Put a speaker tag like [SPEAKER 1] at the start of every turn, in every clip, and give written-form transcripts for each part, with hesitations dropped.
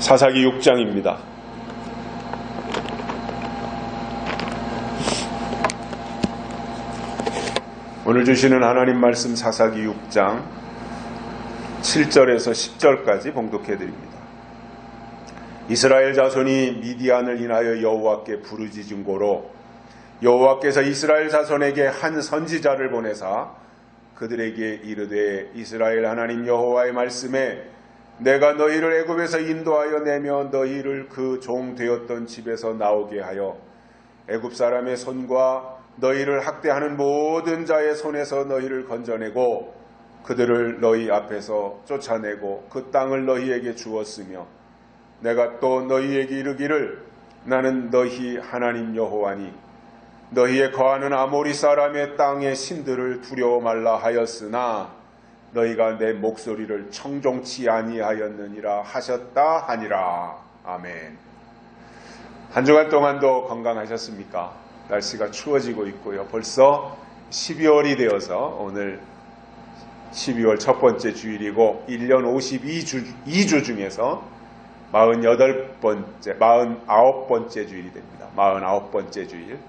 [SPEAKER 1] 사사기 6장입니다. 오늘 주시는 하나님 말씀 사사기 6장 7절에서 10절까지 봉독해 드립니다. 이스라엘 자손이 미디안을 인하여 여호와께 부르짖은 고로 여호와께서 이스라엘 자손에게 한 선지자를 보내사 그들에게 이르되 이스라엘 하나님 여호와의 말씀에 내가 너희를 애굽에서 인도하여 내며 너희를 그 종 되었던 집에서 나오게 하여 애굽 사람의 손과 너희를 학대하는 모든 자의 손에서 너희를 건져내고 그들을 너희 앞에서 쫓아내고 그 땅을 너희에게 주었으며 내가 또 너희에게 이르기를 나는 너희 하나님 여호와니 너희의 거하는 아모리 사람의 땅의 신들을 두려워 말라 하였으나 너희가 내 목소리를 청종치 아니하였느니라 하셨다 하니라. 아멘. 한 주간 동안도 건강하셨습니까? 날씨가 추워지고 있고요. 벌써 12월이 되어서 오늘 12월 첫 번째 주일이고 1년 52주 중에서 49번째 주일이 됩니다. 49번째 주일.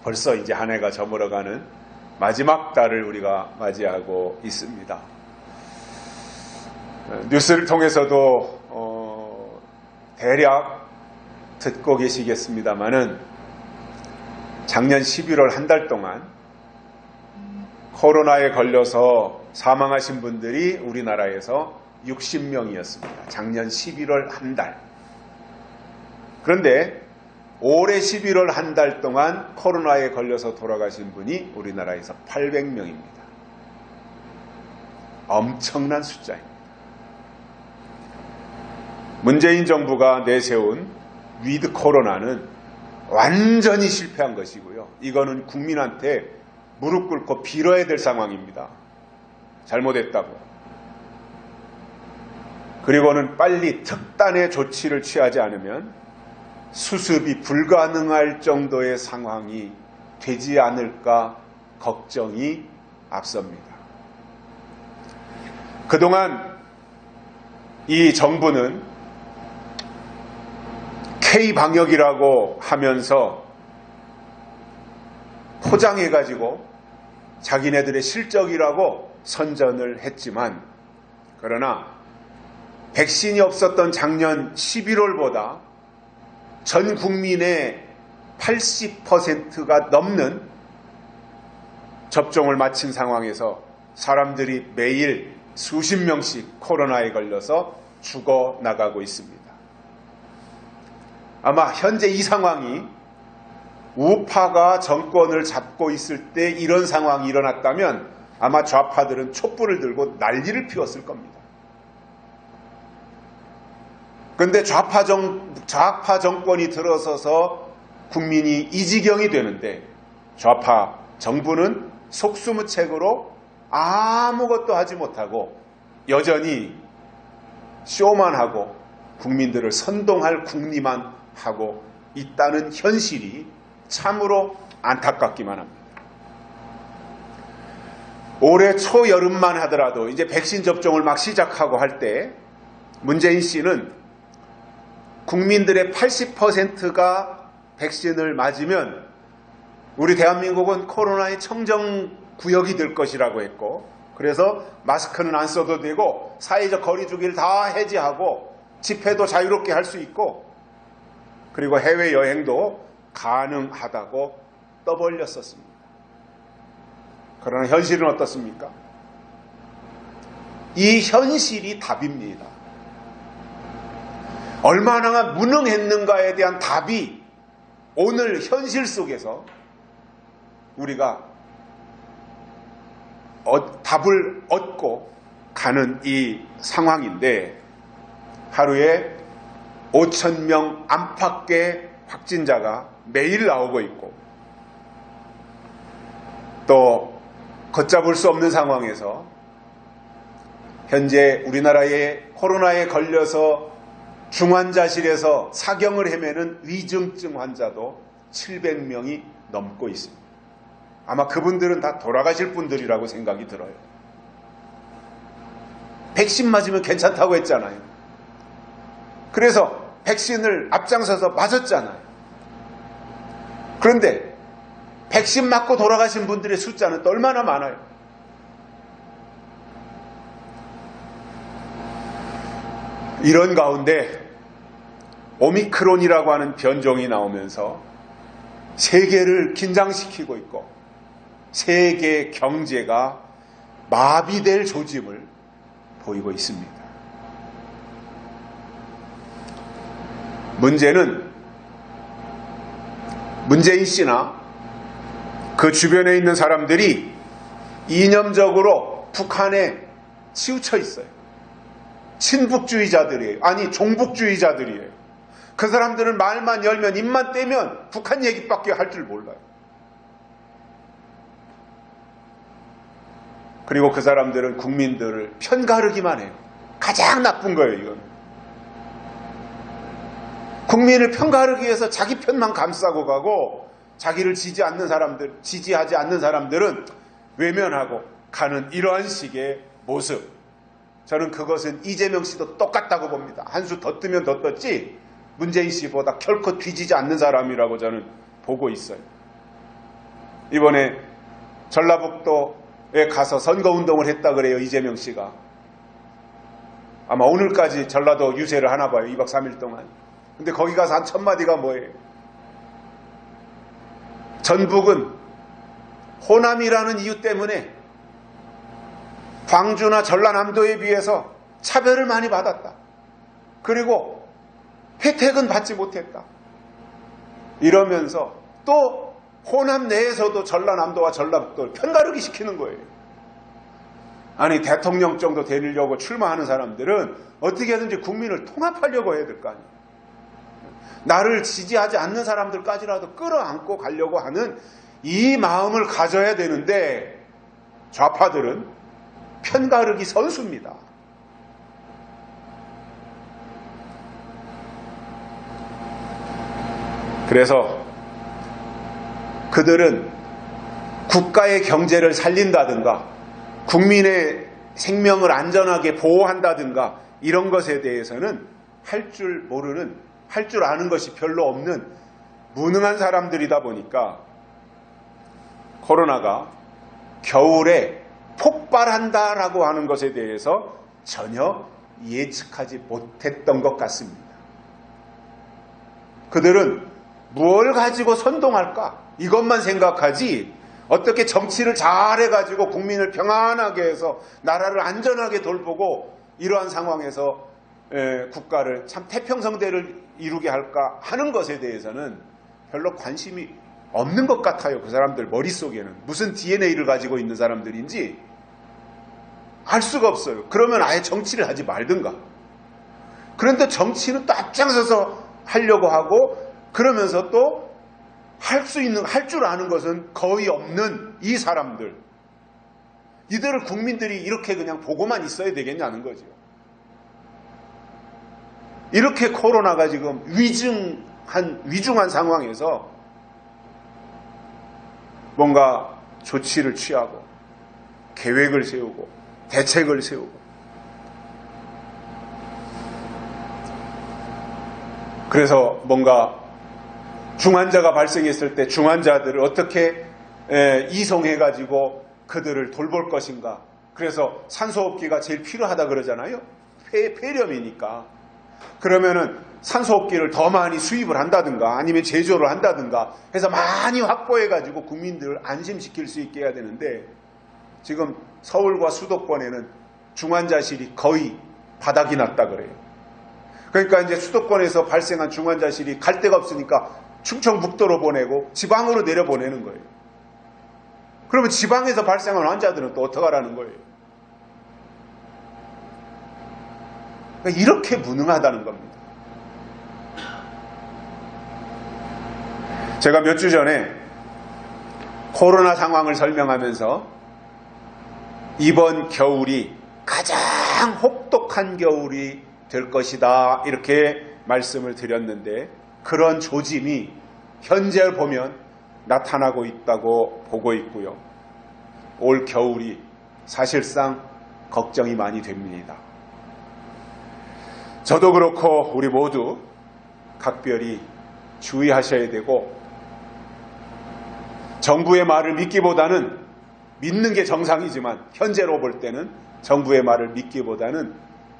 [SPEAKER 1] 벌써 이제 한 해가 저물어가는 마지막 달을 우리가 맞이하고 있습니다. 뉴스를 통해서도 대략 듣고 계시겠습니다마는 작년 11월 한 달 동안 코로나에 걸려서 사망하신 분들이 우리나라에서 60명이었습니다. 작년 11월 한 달. 그런데 올해 11월 한 달 동안 코로나에 걸려서 돌아가신 분이 우리나라에서 800명입니다. 엄청난 숫자입니다. 문재인 정부가 내세운 위드 코로나는 완전히 실패한 것이고요. 이거는 국민한테 무릎 꿇고 빌어야 될 상황입니다. 잘못했다고. 그리고는 빨리 특단의 조치를 취하지 않으면 수습이 불가능할 정도의 상황이 되지 않을까 걱정이 앞섭니다. 그동안 이 정부는 K방역이라고 하면서 포장해가지고 자기네들의 실적이라고 선전을 했지만 그러나 백신이 없었던 작년 11월보다 전 국민의 80%가 넘는 접종을 마친 상황에서 사람들이 매일 수십 명씩 코로나에 걸려서 죽어나가고 있습니다. 아마 현재 이 상황이 우파가 정권을 잡고 있을 때 이런 상황이 일어났다면 아마 좌파들은 촛불을 들고 난리를 피웠을 겁니다. 그런데 좌파 정권이 들어서서 국민이 이 지경이 되는데 좌파 정부는 속수무책으로 아무것도 하지 못하고 여전히 쇼만 하고 국민들을 선동할 궁리만 하고 있다는 현실이 참으로 안타깝기만 합니다. 올해 초여름만 하더라도 이제 백신 접종을 막 시작하고 할 때 문재인 씨는 국민들의 80%가 백신을 맞으면 우리 대한민국은 코로나의 청정구역이 될 것이라고 했고 그래서 마스크는 안 써도 되고 사회적 거리두기를 다 해제하고 집회도 자유롭게 할 수 있고 그리고 해외여행도 가능하다고 떠벌렸었습니다. 그러나 현실은 어떻습니까? 이 현실이 답입니다. 얼마나 무능했는가에 대한 답이 오늘 현실 속에서 우리가 답을 얻고 가는 이 상황인데 하루에 5,000명 안팎의 확진자가 매일 나오고 있고 또 걷잡을 수 없는 상황에서 현재 우리나라의 코로나에 걸려서 중환자실에서 사경을 헤매는 위중증 환자도 700명이 넘고 있습니다. 아마 그분들은 다 돌아가실 분들이라고 생각이 들어요. 백신 맞으면 괜찮다고 했잖아요. 그래서 백신을 앞장서서 맞았잖아요. 그런데 백신 맞고 돌아가신 분들의 숫자는 또 얼마나 많아요. 이런 가운데 오미크론이라고 하는 변종이 나오면서 세계를 긴장시키고 있고 세계 경제가 마비될 조짐을 보이고 있습니다. 문제는 문재인 씨나 그 주변에 있는 사람들이 이념적으로 북한에 치우쳐 있어요. 친북주의자들이에요. 아니 종북주의자들이에요. 그 사람들은 말만 열면 입만 떼면 북한 얘기밖에 할 줄 몰라요. 그리고 그 사람들은 국민들을 편가르기만 해요. 가장 나쁜 거예요, 이건. 국민을 편가르기 위해서 자기 편만 감싸고 가고 자기를 지지하지 않는 사람들은 외면하고 가는 이러한 식의 모습. 저는 그것은 이재명 씨도 똑같다고 봅니다. 한 수 더 뜨면 더 떴지 문재인 씨보다 결코 뒤지지 않는 사람이라고 저는 보고 있어요. 이번에 전라북도에 가서 선거운동을 했다 그래요, 이재명 씨가. 아마 오늘까지 전라도 유세를 하나 봐요, 2박 3일 동안. 근데 거기 가서 한 1000마디가 뭐예요? 전북은 호남이라는 이유 때문에 광주나 전라남도에 비해서 차별을 많이 받았다. 그리고 혜택은 받지 못했다. 이러면서 또 호남 내에서도 전라남도와 전라북도를 편가르기 시키는 거예요. 아니 대통령 정도 되려고 출마하는 사람들은 어떻게든지 국민을 통합하려고 해야 될 거 아니에요. 나를 지지하지 않는 사람들까지라도 끌어안고 가려고 하는 이 마음을 가져야 되는데 좌파들은 편가르기 선수입니다. 그래서 그들은 국가의 경제를 살린다든가 국민의 생명을 안전하게 보호한다든가 이런 것에 대해서는 할 줄 모르는, 할 줄 아는 것이 별로 없는 무능한 사람들이다 보니까 코로나가 겨울에 폭발한다라고 하는 것에 대해서 전혀 예측하지 못했던 것 같습니다. 그들은 무엇을 가지고 선동할까? 이것만 생각하지 어떻게 정치를 잘해가지고 국민을 평안하게 해서 나라를 안전하게 돌보고 이러한 상황에서 국가를 참 태평성대를 이루게 할까 하는 것에 대해서는 별로 관심이 없는 것 같아요. 그 사람들 머릿속에는 무슨 DNA를 가지고 있는 사람들인지 알 수가 없어요. 그러면 아예 정치를 하지 말든가. 그런데 정치는 또 앞장서서 하려고 하고 그러면서 또 할 줄 아는 것은 거의 없는 이 사람들. 이들을 국민들이 이렇게 그냥 보고만 있어야 되겠냐는 거죠. 이렇게 코로나가 지금 위중한 상황에서 뭔가 조치를 취하고 계획을 세우고 대책을 세우고 그래서 뭔가 중환자가 발생했을 때 중환자들을 어떻게 이송해가지고 그들을 돌볼 것인가. 그래서 산소호흡기가 제일 필요하다 그러잖아요. 폐렴이니까. 그러면은 산소호흡기를 더 많이 수입을 한다든가 아니면 제조를 한다든가 해서 많이 확보해가지고 국민들을 안심시킬 수 있게 해야 되는데 지금 서울과 수도권에는 중환자실이 거의 바닥이 났다 그래요. 그러니까 이제 수도권에서 발생한 중환자실이 갈 데가 없으니까 충청북도로 보내고 지방으로 내려보내는 거예요. 그러면 지방에서 발생한 환자들은 또 어떡하라는 거예요? 그러니까 이렇게 무능하다는 겁니다. 제가 몇 주 전에 코로나 상황을 설명하면서 이번 겨울이 가장 혹독한 겨울이 될 것이다 이렇게 말씀을 드렸는데 그런 조짐이 현재 보면 나타나고 있다고 보고 있고요. 올 겨울이 사실상 걱정이 많이 됩니다. 저도 그렇고 우리 모두 각별히 주의하셔야 되고, 정부의 말을 믿기보다는, 믿는 게 정상이지만 현재로 볼 때는 정부의 말을 믿기보다는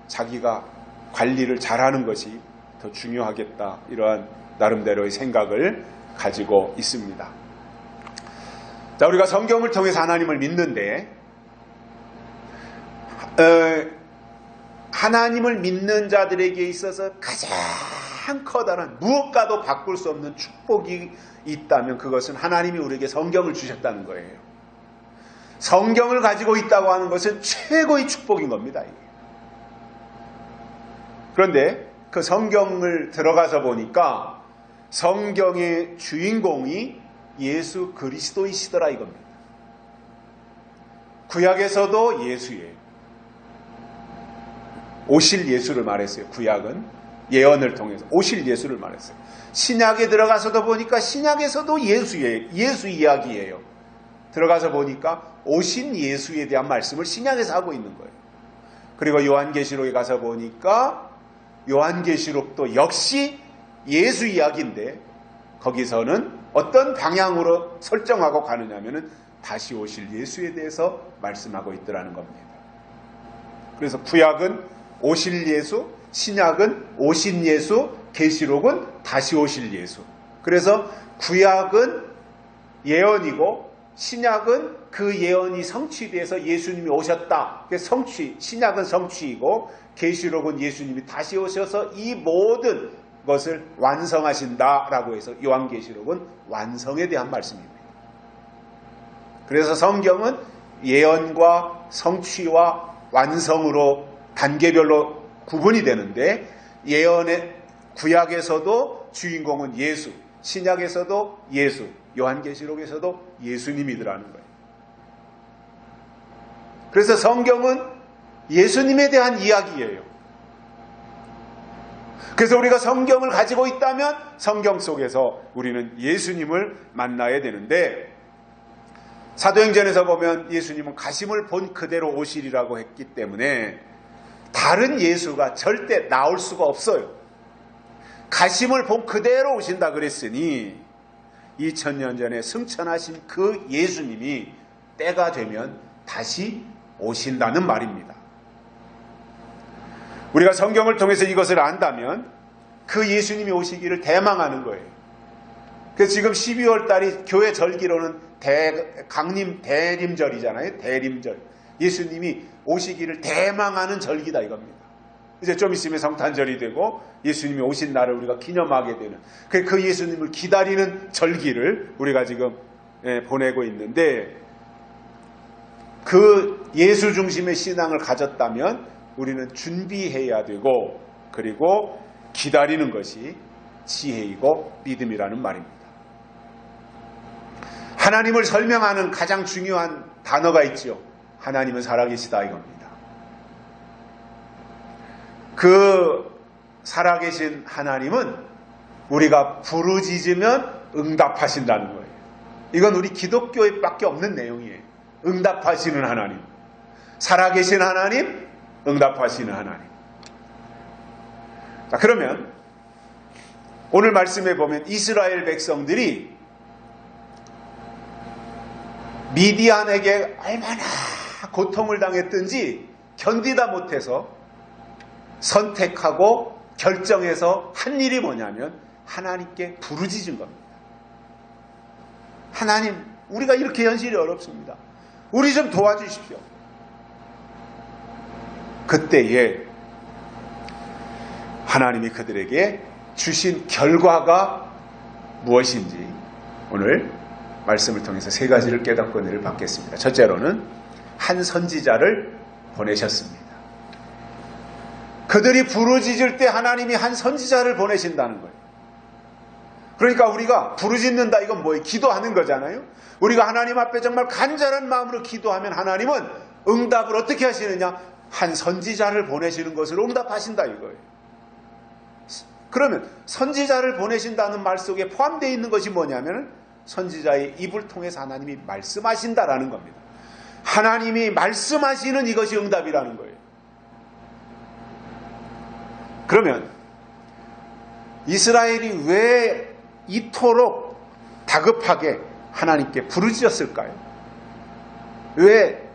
[SPEAKER 1] 자기가 관리를 잘하는 것이 더 중요하겠다, 이러한 나름대로의 생각을 가지고 있습니다. 자, 우리가 성경을 통해서 하나님을 믿는데, 하나님을 믿는 자들에게 있어서 가장 커다란, 무엇과도 바꿀 수 없는 축복이 있다면 그것은 하나님이 우리에게 성경을 주셨다는 거예요. 성경을 가지고 있다고 하는 것은 최고의 축복인 겁니다. 그런데 그 성경을 들어가서 보니까 성경의 주인공이 예수 그리스도이시더라 이겁니다. 구약에서도 예수예요. 오실 예수를 말했어요. 구약은 예언을 통해서 오실 예수를 말했어요. 신약에 들어가서도 보니까 신약에서도 예수예요. 예수 이야기예요. 들어가서 보니까 오신 예수에 대한 말씀을 신약에서 하고 있는 거예요. 그리고 요한계시록에 가서 보니까 요한계시록도 역시 예수 이야기인데 거기서는 어떤 방향으로 설정하고 가느냐면은 다시 오실 예수에 대해서 말씀하고 있더라는 겁니다. 그래서 구약은 오실 예수, 신약은 오신 예수, 계시록은 다시 오실 예수. 그래서 구약은 예언이고 신약은 그 예언이 성취돼서 예수님이 오셨다. 성취, 신약은 성취이고 계시록은 예수님이 다시 오셔서 이 모든 것을 완성하신다라고 해서 요한계시록은 완성에 대한 말씀입니다. 그래서 성경은 예언과 성취와 완성으로 단계별로 구분이 되는데, 예언의 구약에서도 주인공은 예수, 신약에서도 예수, 요한계시록에서도 예수님이더라는 거예요. 그래서 성경은 예수님에 대한 이야기예요. 그래서 우리가 성경을 가지고 있다면 성경 속에서 우리는 예수님을 만나야 되는데, 사도행전에서 보면 예수님은 가심을 본 그대로 오시리라고 했기 때문에 다른 예수가 절대 나올 수가 없어요. 가심을 본 그대로 오신다 그랬으니 2000년 전에 승천하신 그 예수님이 때가 되면 다시 오신다는 말입니다. 우리가 성경을 통해서 이것을 안다면 그 예수님이 오시기를 대망하는 거예요. 그래서 지금 12월 달이 교회 절기로는 강림 대림절이잖아요. 대림절. 예수님이 오시기를 대망하는 절기다 이겁니다. 이제 좀 있으면 성탄절이 되고 예수님이 오신 날을 우리가 기념하게 되는, 그 예수님을 기다리는 절기를 우리가 지금 보내고 있는데, 그 예수 중심의 신앙을 가졌다면 우리는 준비해야 되고, 그리고 기다리는 것이 지혜이고 믿음이라는 말입니다. 하나님을 설명하는 가장 중요한 단어가 있죠. 하나님은 살아계시다 이겁니다. 그 살아계신 하나님은 우리가 부르짖으면 응답하신다는 거예요. 이건 우리 기독교에 밖에 없는 내용이에요. 응답하시는 하나님, 살아계신 하나님, 응답하시는 하나님. 자, 그러면 오늘 말씀에 보면 이스라엘 백성들이 미디안에게 얼마나 고통을 당했든지 견디다 못해서 선택하고 결정해서 한 일이 뭐냐면 하나님께 부르짖은 겁니다. 하나님, 우리가 이렇게 현실이 어렵습니다. 우리 좀 도와주십시오. 그때에 하나님이 그들에게 주신 결과가 무엇인지 오늘 말씀을 통해서 세 가지를 깨닫고 은혜를 받겠습니다. 첫째로는 한 선지자를 보내셨습니다. 그들이 부르짖을 때 하나님이 한 선지자를 보내신다는 거예요. 그러니까 우리가 부르짖는다 이건 뭐예요? 기도하는 거잖아요. 우리가 하나님 앞에 정말 간절한 마음으로 기도하면 하나님은 응답을 어떻게 하시느냐? 한 선지자를 보내시는 것으로 응답하신다 이거예요. 그러면 선지자를 보내신다는 말 속에 포함되어 있는 것이 뭐냐면 선지자의 입을 통해서 하나님이 말씀하신다라는 겁니다. 하나님이 말씀하시는 이것이 응답이라는 거예요. 그러면 이스라엘이 왜 이토록 다급하게 하나님께 부르짖었을까요? 왜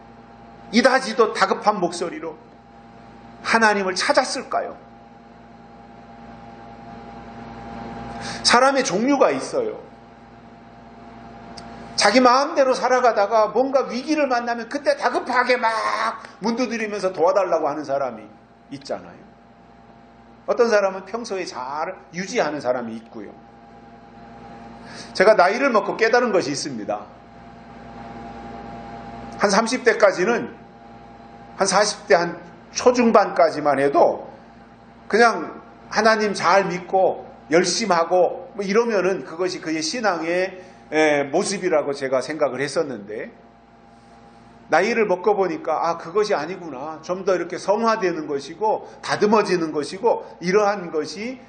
[SPEAKER 1] 이다지도 다급한 목소리로 하나님을 찾았을까요? 사람의 종류가 있어요. 자기 마음대로 살아가다가 뭔가 위기를 만나면 그때 다급하게 막 문두드리면서 도와달라고 하는 사람이 있잖아요. 어떤 사람은 평소에 잘 유지하는 사람이 있고요. 제가 나이를 먹고 깨달은 것이 있습니다. 한 30대까지는, 한 40대 한 초중반까지만 해도 그냥 하나님 잘 믿고 열심히 하고 뭐 이러면은 그것이 그의 신앙의 모습이라고 제가 생각을 했었는데, 나이를 먹고 보니까 그것이 아니구나. 좀 더 이렇게 성화되는 것이고 다듬어지는 것이고 이러한 것이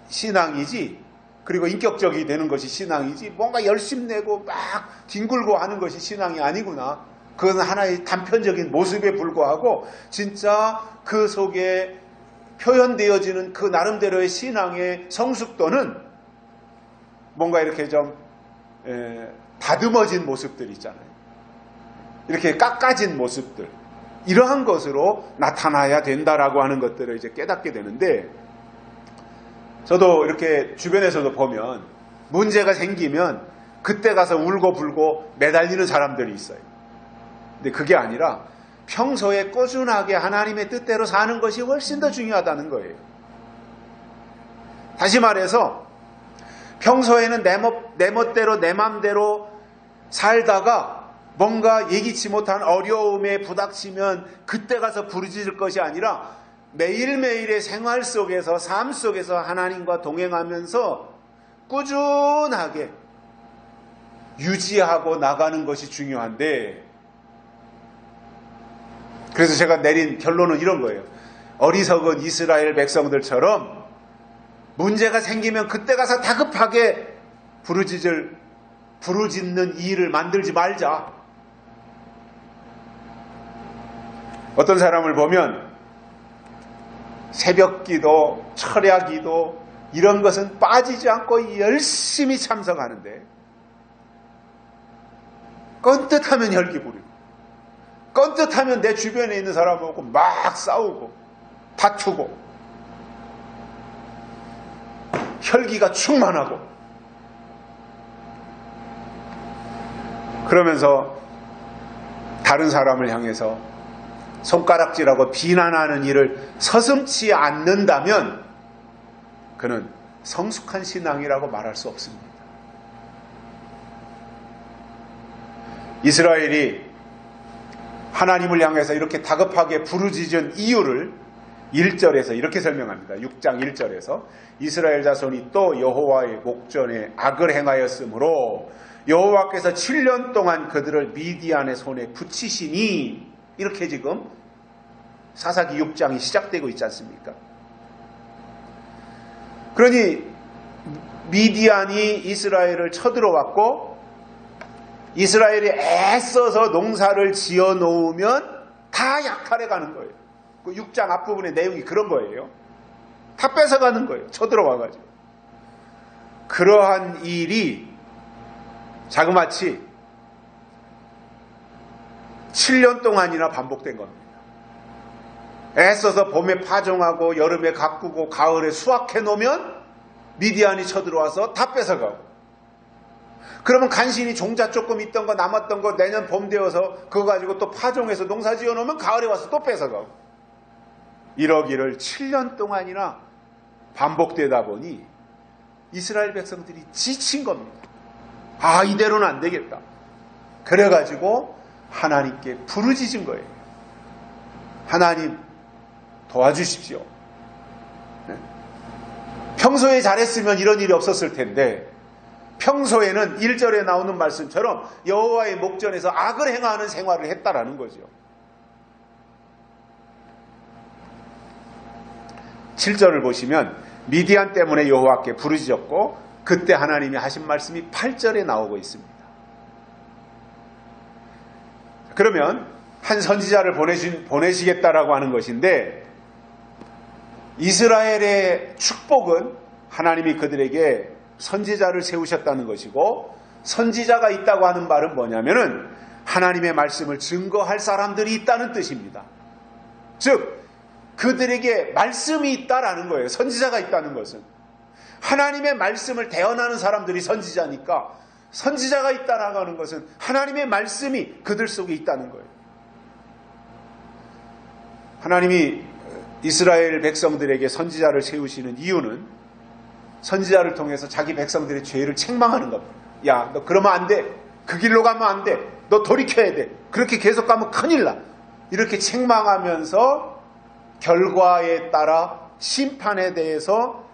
[SPEAKER 1] 신앙이지, 그리고 인격적이 되는 것이 신앙이지, 뭔가 열심내고 막 뒹굴고 하는 것이 신앙이 아니구나. 그건 하나의 단편적인 모습에 불과하고 진짜 그 속에 표현되어지는 그 나름대로의 신앙의 성숙도는 뭔가 이렇게 좀 다듬어진 모습들 있잖아요. 이렇게 깎아진 모습들, 이러한 것으로 나타나야 된다라고 하는 것들을 이제 깨닫게 되는데, 저도 이렇게 주변에서도 보면 문제가 생기면 그때 가서 울고 불고 매달리는 사람들이 있어요. 근데 그게 아니라 평소에 꾸준하게 하나님의 뜻대로 사는 것이 훨씬 더 중요하다는 거예요. 다시 말해서 평소에는 내 멋대로 내 맘대로 살다가 뭔가 예기치 못한 어려움에 부닥치면 그때 가서 부르짖을 것이 아니라 매일매일의 생활 속에서, 삶 속에서 하나님과 동행하면서 꾸준하게 유지하고 나가는 것이 중요한데, 그래서 제가 내린 결론은 이런 거예요. 어리석은 이스라엘 백성들처럼 문제가 생기면 그때 가서 다급하게 부르짖는 일을 만들지 말자. 어떤 사람을 보면 새벽기도, 철야기도 이런 것은 빠지지 않고 열심히 참석하는데, 껌뜻하면 혈기 부리고, 껌뜻하면 내 주변에 있는 사람하고 막 싸우고 다투고 혈기가 충만하고, 그러면서 다른 사람을 향해서 손가락질하고 비난하는 일을 서슴지 않는다면 그는 성숙한 신앙이라고 말할 수 없습니다. 이스라엘이 하나님을 향해서 이렇게 다급하게 부르짖은 이유를 1절에서 이렇게 설명합니다. 6장 1절에서 이스라엘 자손이 또 여호와의 목전에 악을 행하였으므로 여호와께서 7년 동안 그들을 미디안의 손에 붙이시니, 이렇게 지금 사사기 6장이 시작되고 있지 않습니까? 그러니 미디안이 이스라엘을 쳐들어왔고, 이스라엘이 애써서 농사를 지어 놓으면 다 약탈해 가는 거예요. 그 6장 앞부분의 내용이 그런 거예요. 다 뺏어가는 거예요. 쳐들어와가지고. 그러한 일이 자그마치 7년 동안이나 반복된 겁니다. 애써서 봄에 파종하고 여름에 가꾸고 가을에 수확해 놓으면 미디안이 쳐들어와서 다 뺏어가고, 그러면 간신히 종자 조금 있던 거 남았던 거 내년 봄 되어서 그거 가지고 또 파종해서 농사 지어 놓으면 가을에 와서 또 뺏어가고, 이러기를 7년 동안이나 반복되다 보니 이스라엘 백성들이 지친 겁니다. 이대로는 안 되겠다. 그래가지고 하나님께 부르짖은 거예요. 하나님 도와주십시오. 평소에 잘했으면 이런 일이 없었을 텐데, 평소에는 1절에 나오는 말씀처럼 여호와의 목전에서 악을 행하는 생활을 했다라는 거죠. 7절을 보시면 미디안 때문에 여호와께 부르짖었고, 그때 하나님이 하신 말씀이 8절에 나오고 있습니다. 그러면 한 선지자를 보내시겠다라고 하는 것인데, 이스라엘의 축복은 하나님이 그들에게 선지자를 세우셨다는 것이고, 선지자가 있다고 하는 말은 뭐냐면은 하나님의 말씀을 증거할 사람들이 있다는 뜻입니다. 즉 그들에게 말씀이 있다라는 거예요. 선지자가 있다는 것은 하나님의 말씀을 대언하는 사람들이 선지자니까, 선지자가 있다라고 하는 것은 하나님의 말씀이 그들 속에 있다는 거예요. 하나님이 이스라엘 백성들에게 선지자를 세우시는 이유는 선지자를 통해서 자기 백성들의 죄를 책망하는 겁니다. 야, 너 그러면 안 돼. 그 길로 가면 안 돼. 너 돌이켜야 돼. 그렇게 계속 가면 큰일 나. 이렇게 책망하면서 결과에 따라 심판에 대해서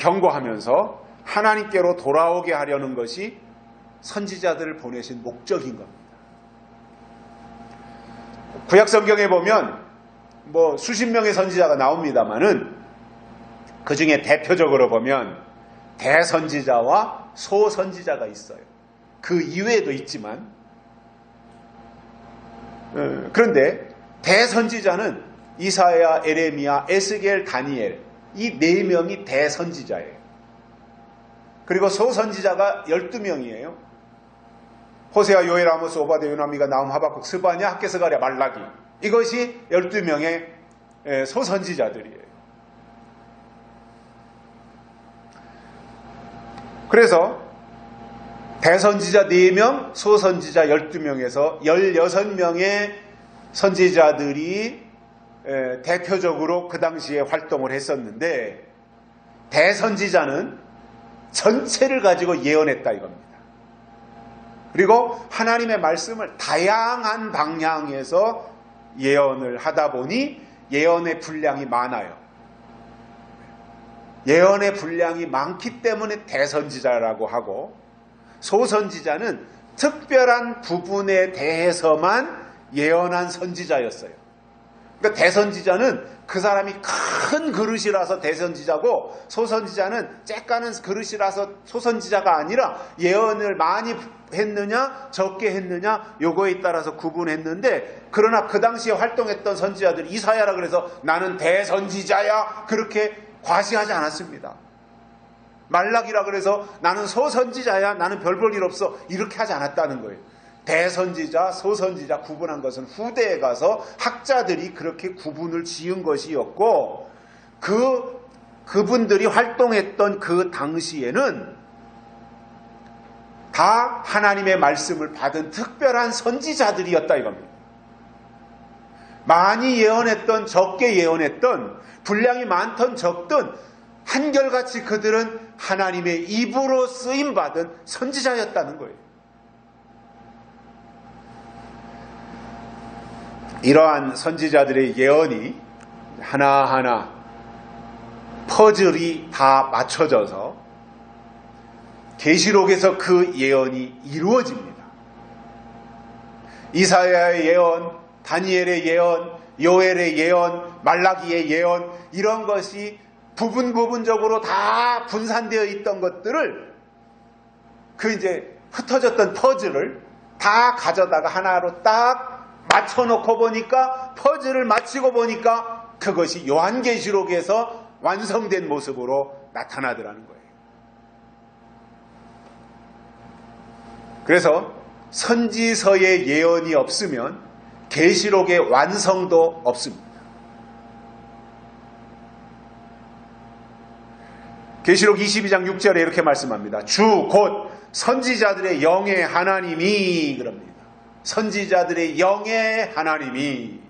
[SPEAKER 1] 경고하면서 하나님께로 돌아오게 하려는 것이 선지자들을 보내신 목적인 겁니다. 구약 성경에 보면 수십 명의 선지자가 나옵니다만은 그 중에 대표적으로 보면 대선지자와 소선지자가 있어요. 그 이외에도 있지만, 그런데 대선지자는 이사야, 에레미야, 에스겔, 다니엘, 이 4명이 대선지자예요. 그리고 소선지자가 12명이에요. 호세아, 요엘, 아모스, 오바댜, 요나미가, 나훔, 하박국, 스바냐, 학개, 스가랴, 말라기. 이것이 12명의 소선지자들이에요. 그래서 대선지자 4명, 소선지자 12명에서 16명의 선지자들이 대표적으로 그 당시에 활동을 했었는데, 대선지자는 전체를 가지고 예언했다 이겁니다. 그리고 하나님의 말씀을 다양한 방향에서 예언을 하다 보니 예언의 분량이 많아요. 예언의 분량이 많기 때문에 대선지자라고 하고, 소선지자는 특별한 부분에 대해서만 예언한 선지자였어요. 그러니까 대선지자는 그 사람이 큰 그릇이라서 대선지자고, 소선지자는 쬐까는 그릇이라서 소선지자가 아니라 예언을 많이 했느냐 적게 했느냐 요거에 따라서 구분했는데, 그러나 그 당시에 활동했던 선지자들이 이사야라 그래서 나는 대선지자야 그렇게 과시하지 않았습니다. 말라기라 그래서 나는 소선지자야, 나는 별 볼 일 없어 이렇게 하지 않았다는 거예요. 대선지자, 소선지자 구분한 것은 후대에 가서 학자들이 그렇게 구분을 지은 것이었고, 그분들이 활동했던 그 당시에는 다 하나님의 말씀을 받은 특별한 선지자들이었다 이겁니다. 많이 예언했던 적게 예언했던, 분량이 많던 적든 한결같이 그들은 하나님의 입으로 쓰임받은 선지자였다는 거예요. 이러한 선지자들의 예언이 하나하나 퍼즐이 다 맞춰져서 계시록에서 그 예언이 이루어집니다. 이사야의 예언, 다니엘의 예언, 요엘의 예언, 말라기의 예언, 이런 것이 부분적으로 다 분산되어 있던 것들을, 이제 흩어졌던 퍼즐을 다 가져다가 하나로 딱 맞춰놓고 보니까, 퍼즐을 맞추고 보니까 그것이 요한계시록에서 완성된 모습으로 나타나더라는 거예요. 그래서 선지서의 예언이 없으면 계시록의 완성도 없습니다. 계시록 22장 6절에 이렇게 말씀합니다. 주 곧 선지자들의 영의 하나님이, 그럽니다. 선지자들의 영의 하나님이.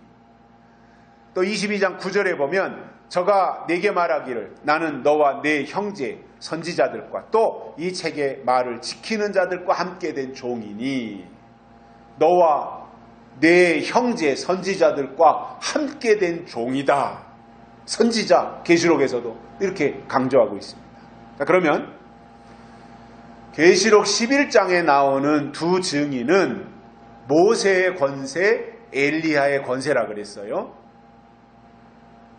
[SPEAKER 1] 또 22장 9절에 보면 저가 내게 말하기를 나는 너와 내 형제 선지자들과 또 이 책의 말을 지키는 자들과 함께 된 종이니, 너와 내 형제 선지자들과 함께 된 종이다. 선지자, 계시록에서도 이렇게 강조하고 있습니다. 자, 그러면 계시록 11장에 나오는 두 증인은 모세의 권세, 엘리야의 권세라 그랬어요.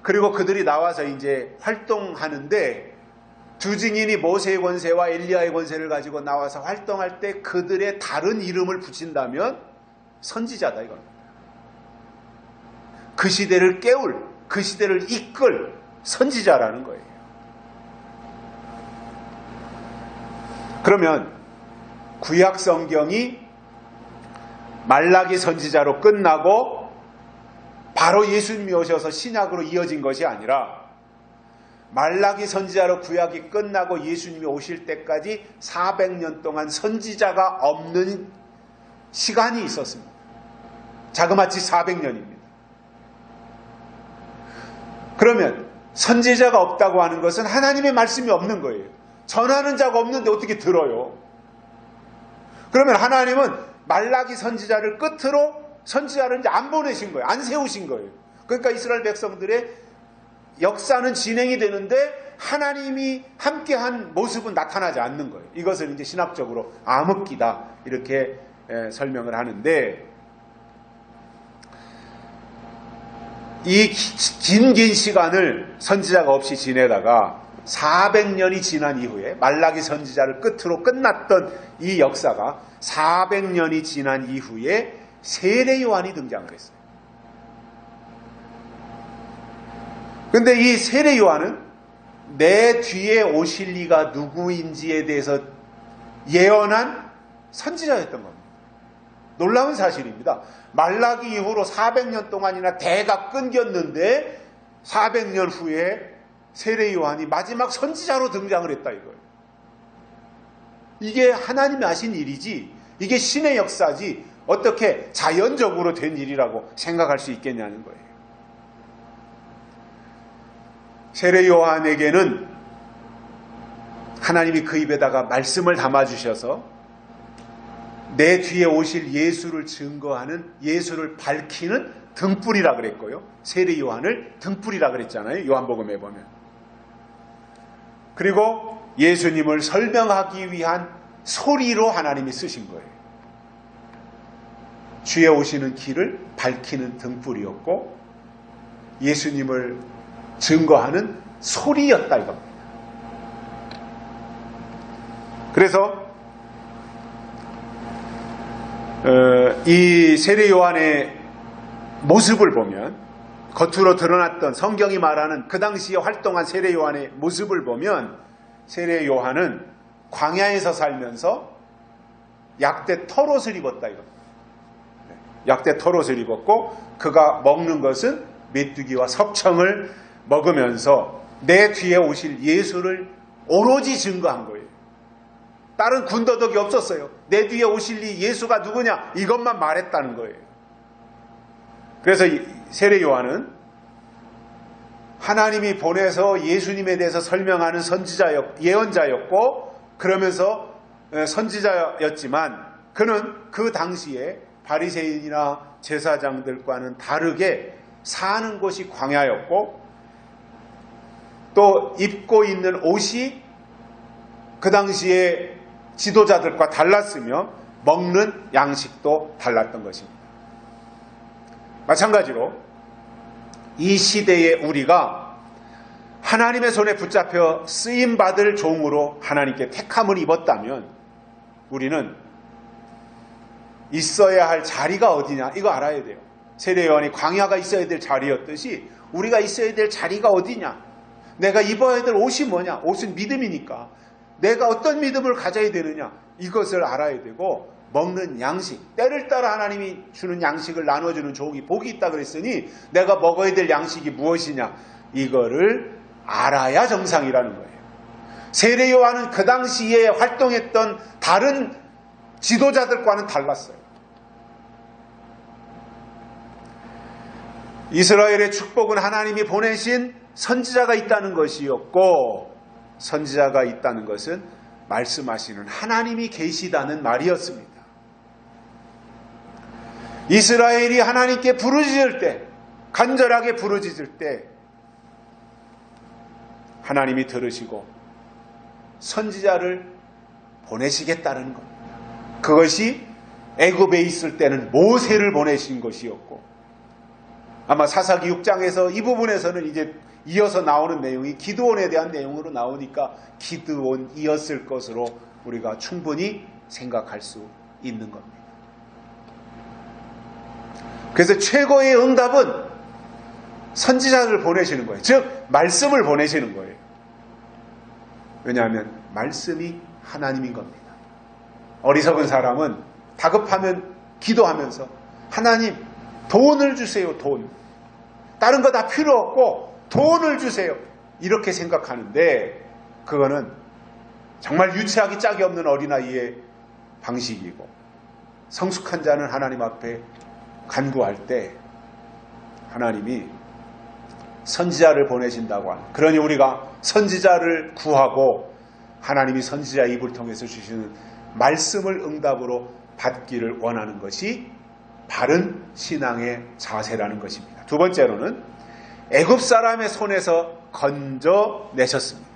[SPEAKER 1] 그리고 그들이 나와서 이제 활동하는데, 두 증인이 모세의 권세와 엘리야의 권세를 가지고 나와서 활동할 때 그들의 다른 이름을 붙인다면 선지자다 이겁니다. 그 시대를 깨울, 그 시대를 이끌 선지자라는 거예요. 그러면 구약 성경이 말라기 선지자로 끝나고 바로 예수님이 오셔서 신약으로 이어진 것이 아니라 말라기 선지자로 구약이 끝나고 예수님이 오실 때까지 400년 동안 선지자가 없는 시간이 있었습니다. 자그마치 400년입니다. 그러면 선지자가 없다고 하는 것은 하나님의 말씀이 없는 거예요. 전하는 자가 없는데 어떻게 들어요? 그러면 하나님은 말라기 선지자를 끝으로 선지자를 이제 안 보내신 거예요. 안 세우신 거예요. 그러니까 이스라엘 백성들의 역사는 진행이 되는데 하나님이 함께한 모습은 나타나지 않는 거예요. 이것을 이제 신학적으로 암흑기다 이렇게 설명을 하는데, 이 긴 시간을 선지자가 없이 지내다가 400년이 지난 이후에 말라기 선지자를 끝으로 끝났던 이 역사가 400년이 지난 이후에 세례 요한이 등장을 했어요. 근데 이 세례 요한은 내 뒤에 오실 이가 누구인지에 대해서 예언한 선지자였던 겁니다. 놀라운 사실입니다. 말라기 이후로 400년 동안이나 대가 끊겼는데 400년 후에 세례 요한이 마지막 선지자로 등장을 했다 이거예요. 이게 하나님이 하신 일이지, 이게 신의 역사지 어떻게 자연적으로 된 일이라고 생각할 수 있겠냐는 거예요. 세례 요한에게는 하나님이 그 입에다가 말씀을 담아주셔서 내 뒤에 오실 예수를 증거하는, 예수를 밝히는 등불이라 그랬고요. 세례 요한을 등불이라 그랬잖아요. 요한복음에 보면. 그리고 예수님을 설명하기 위한 소리로 하나님이 쓰신 거예요. 주에 오시는 길을 밝히는 등불이었고 예수님을 증거하는 소리였다 이겁니다. 그래서 이 세례 요한의 모습을 보면, 겉으로 드러났던 성경이 말하는 그 당시에 활동한 세례 요한의 모습을 보면, 세례 요한은 광야에서 살면서 약대 털옷을 입었다 이겁니다. 약대 털옷을 입었고 그가 먹는 것은 메뚜기와 석청을 먹으면서 내 뒤에 오실 예수를 오로지 증거한 거예요. 다른 군더더기 없었어요. 내 뒤에 오실 이 예수가 누구냐 이것만 말했다는 거예요. 그래서 세례 요한은 하나님이 보내서 예수님에 대해서 설명하는 예언자였고 그러면서 선지자였지만 그는 그 당시에 바리새인이나 제사장들과는 다르게 사는 곳이 광야였고 또 입고 있는 옷이 그 당시에 지도자들과 달랐으며 먹는 양식도 달랐던 것입니다. 마찬가지로 이 시대의 우리가 하나님의 손에 붙잡혀 쓰임받을 종으로 하나님께 택함을 입었다면 우리는 있어야 할 자리가 어디냐 이거 알아야 돼요. 세례 요한이 광야가 있어야 될 자리였듯이 우리가 있어야 될 자리가 어디냐, 내가 입어야 될 옷이 뭐냐, 옷은 믿음이니까 내가 어떤 믿음을 가져야 되느냐 이것을 알아야 되고, 먹는 양식, 때를 따라 하나님이 주는 양식을 나눠주는 종이 복이 있다 그랬으니 내가 먹어야 될 양식이 무엇이냐 이거를 알아야 정상이라는 거예요. 세례 요한은 그 당시에 활동했던 다른 지도자들과는 달랐어요. 이스라엘의 축복은 하나님이 보내신 선지자가 있다는 것이었고, 선지자가 있다는 것은 말씀하시는 하나님이 계시다는 말이었습니다. 이스라엘이 하나님께 부르짖을 때, 간절하게 부르짖을 때 하나님이 들으시고 선지자를 보내시겠다는 겁니다. 그것이 애굽에 있을 때는 모세를 보내신 것이었고, 아마 사사기 6장에서 이 부분에서는 이제 이어서 나오는 내용이 기드온에 대한 내용으로 나오니까 기드온이었을 것으로 우리가 충분히 생각할 수 있는 겁니다. 그래서 최고의 응답은 선지자를 보내시는 거예요. 즉 말씀을 보내시는 거예요. 왜냐하면 말씀이 하나님인 겁니다. 어리석은 사람은 다급하면 기도하면서 하나님 돈을 주세요. 돈. 다른 거 다 필요 없고 돈을 주세요. 이렇게 생각하는데 그거는 정말 유치하기 짝이 없는 어린아이의 방식이고, 성숙한 자는 하나님 앞에 간구할 때 하나님이 선지자를 보내신다고 하는, 그러니 우리가 선지자를 구하고 하나님이 선지자 입을 통해서 주시는 말씀을 응답으로 받기를 원하는 것이 바른 신앙의 자세라는 것입니다. 두 번째로는 애굽 사람의 손에서 건져내셨습니다.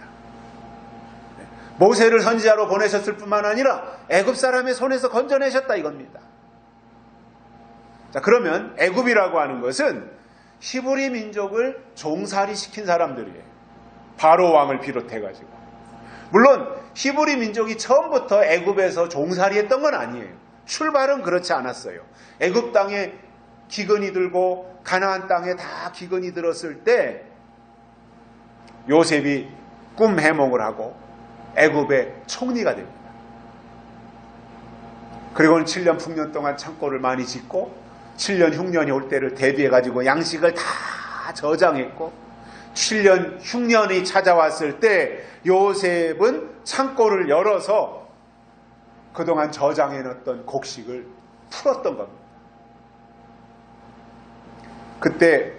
[SPEAKER 1] 모세를 선지자로 보내셨을 뿐만 아니라 애굽 사람의 손에서 건져내셨다 이겁니다. 자, 그러면 애굽이라고 하는 것은 히브리 민족을 종살이 시킨 사람들이에요. 바로 왕을 비롯해가지고. 물론 히브리 민족이 처음부터 애굽에서 종살이 했던 건 아니에요. 출발은 그렇지 않았어요. 애굽 땅에 기근이 들고 가나안 땅에 다 기근이 들었을 때 요셉이 꿈 해몽을 하고 애굽의 총리가 됩니다. 그리고는 7년 풍년 동안 창고를 많이 짓고 7년 흉년이 올 때를 대비해가지고 양식을 다 저장했고 7년 흉년이 찾아왔을 때 요셉은 창고를 열어서 그동안 저장해놨던 곡식을 풀었던 겁니다. 그때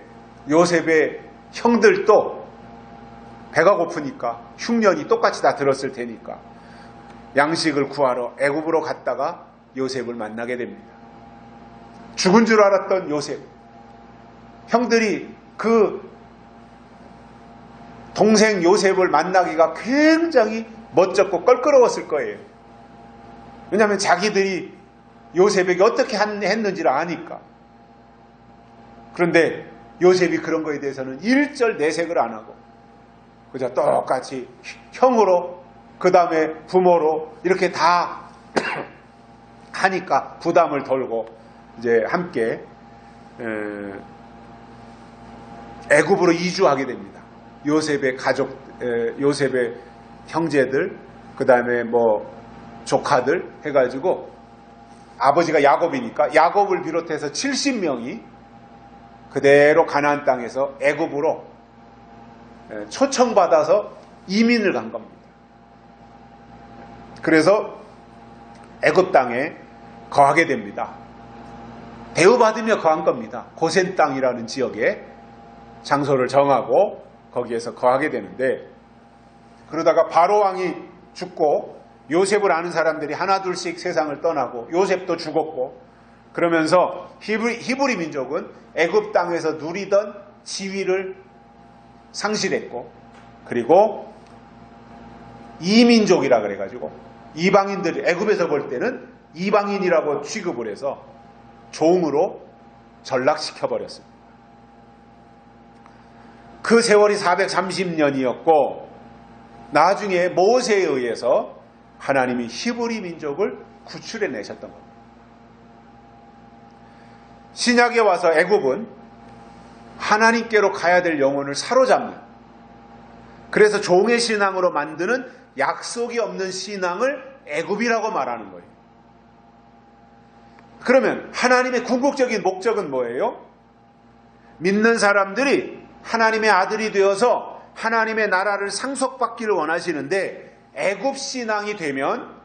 [SPEAKER 1] 요셉의 형들도 배가 고프니까 흉년이 똑같이 다 들었을 테니까 양식을 구하러 애굽으로 갔다가 요셉을 만나게 됩니다. 죽은 줄 알았던 요셉. 형들이 그 동생 요셉을 만나기가 굉장히 멋졌고 껄끄러웠을 거예요. 왜냐하면 자기들이 요셉에게 어떻게 했는지를 아니까. 그런데 요셉이 그런 거에 대해서는 일절 내색을 안 하고 그저 똑같이 형으로 그 다음에 부모로 이렇게 다 하니까 부담을 덜고 이제 함께 애굽으로 이주하게 됩니다. 요셉의 가족, 요셉의 형제들, 그 다음에 뭐 조카들 해가지고 아버지가 야곱이니까 야곱을 비롯해서 70명이 그대로 가나안 땅에서 애굽으로 초청받아서 이민을 간 겁니다. 그래서 애굽 땅에 거하게 됩니다. 대우받으며 거한 겁니다. 고센 땅이라는 지역에 장소를 정하고 거기에서 거하게 되는데, 그러다가 바로 왕이 죽고 요셉을 아는 사람들이 하나둘씩 세상을 떠나고 요셉도 죽었고, 그러면서 히브리 민족은 애굽 땅에서 누리던 지위를 상실했고, 그리고 이민족이라 그래가지고 이방인들이 애굽에서 볼 때는 이방인이라고 취급을 해서 종으로 전락시켜버렸습니다. 그 세월이 430년이었고 나중에 모세에 의해서 하나님이 히브리 민족을 구출해내셨던 겁니다. 신약에 와서 애굽은 하나님께로 가야 될 영혼을 사로잡는, 그래서 종의 신앙으로 만드는 약속이 없는 신앙을 애굽이라고 말하는 거예요. 그러면 하나님의 궁극적인 목적은 뭐예요? 믿는 사람들이 하나님의 아들이 되어서 하나님의 나라를 상속받기를 원하시는데, 애굽 신앙이 되면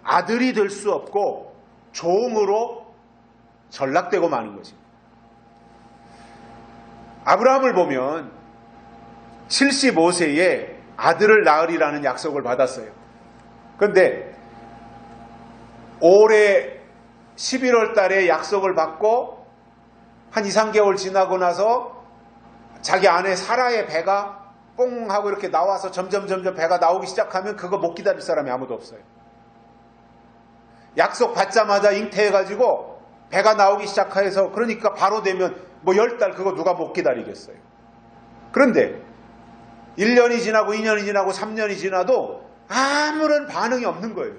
[SPEAKER 1] 아들이 될 수 없고 종으로 전락되고 마는 것입니다. 아브라함을 보면 75세에 아들을 낳으리라는 약속을 받았어요. 그런데 올해 11월 달에 약속을 받고 한 2, 3개월 지나고 나서 자기 아내 사라의 배가 뽕 하고 이렇게 나와서 점점 배가 나오기 시작하면 그거 못 기다릴 사람이 아무도 없어요. 약속 받자마자 잉태해가지고 배가 나오기 시작해서, 그러니까 바로 되면 뭐 10달 그거 누가 못 기다리겠어요. 그런데 1년이 지나고 2년이 지나고 3년이 지나도 아무런 반응이 없는 거예요.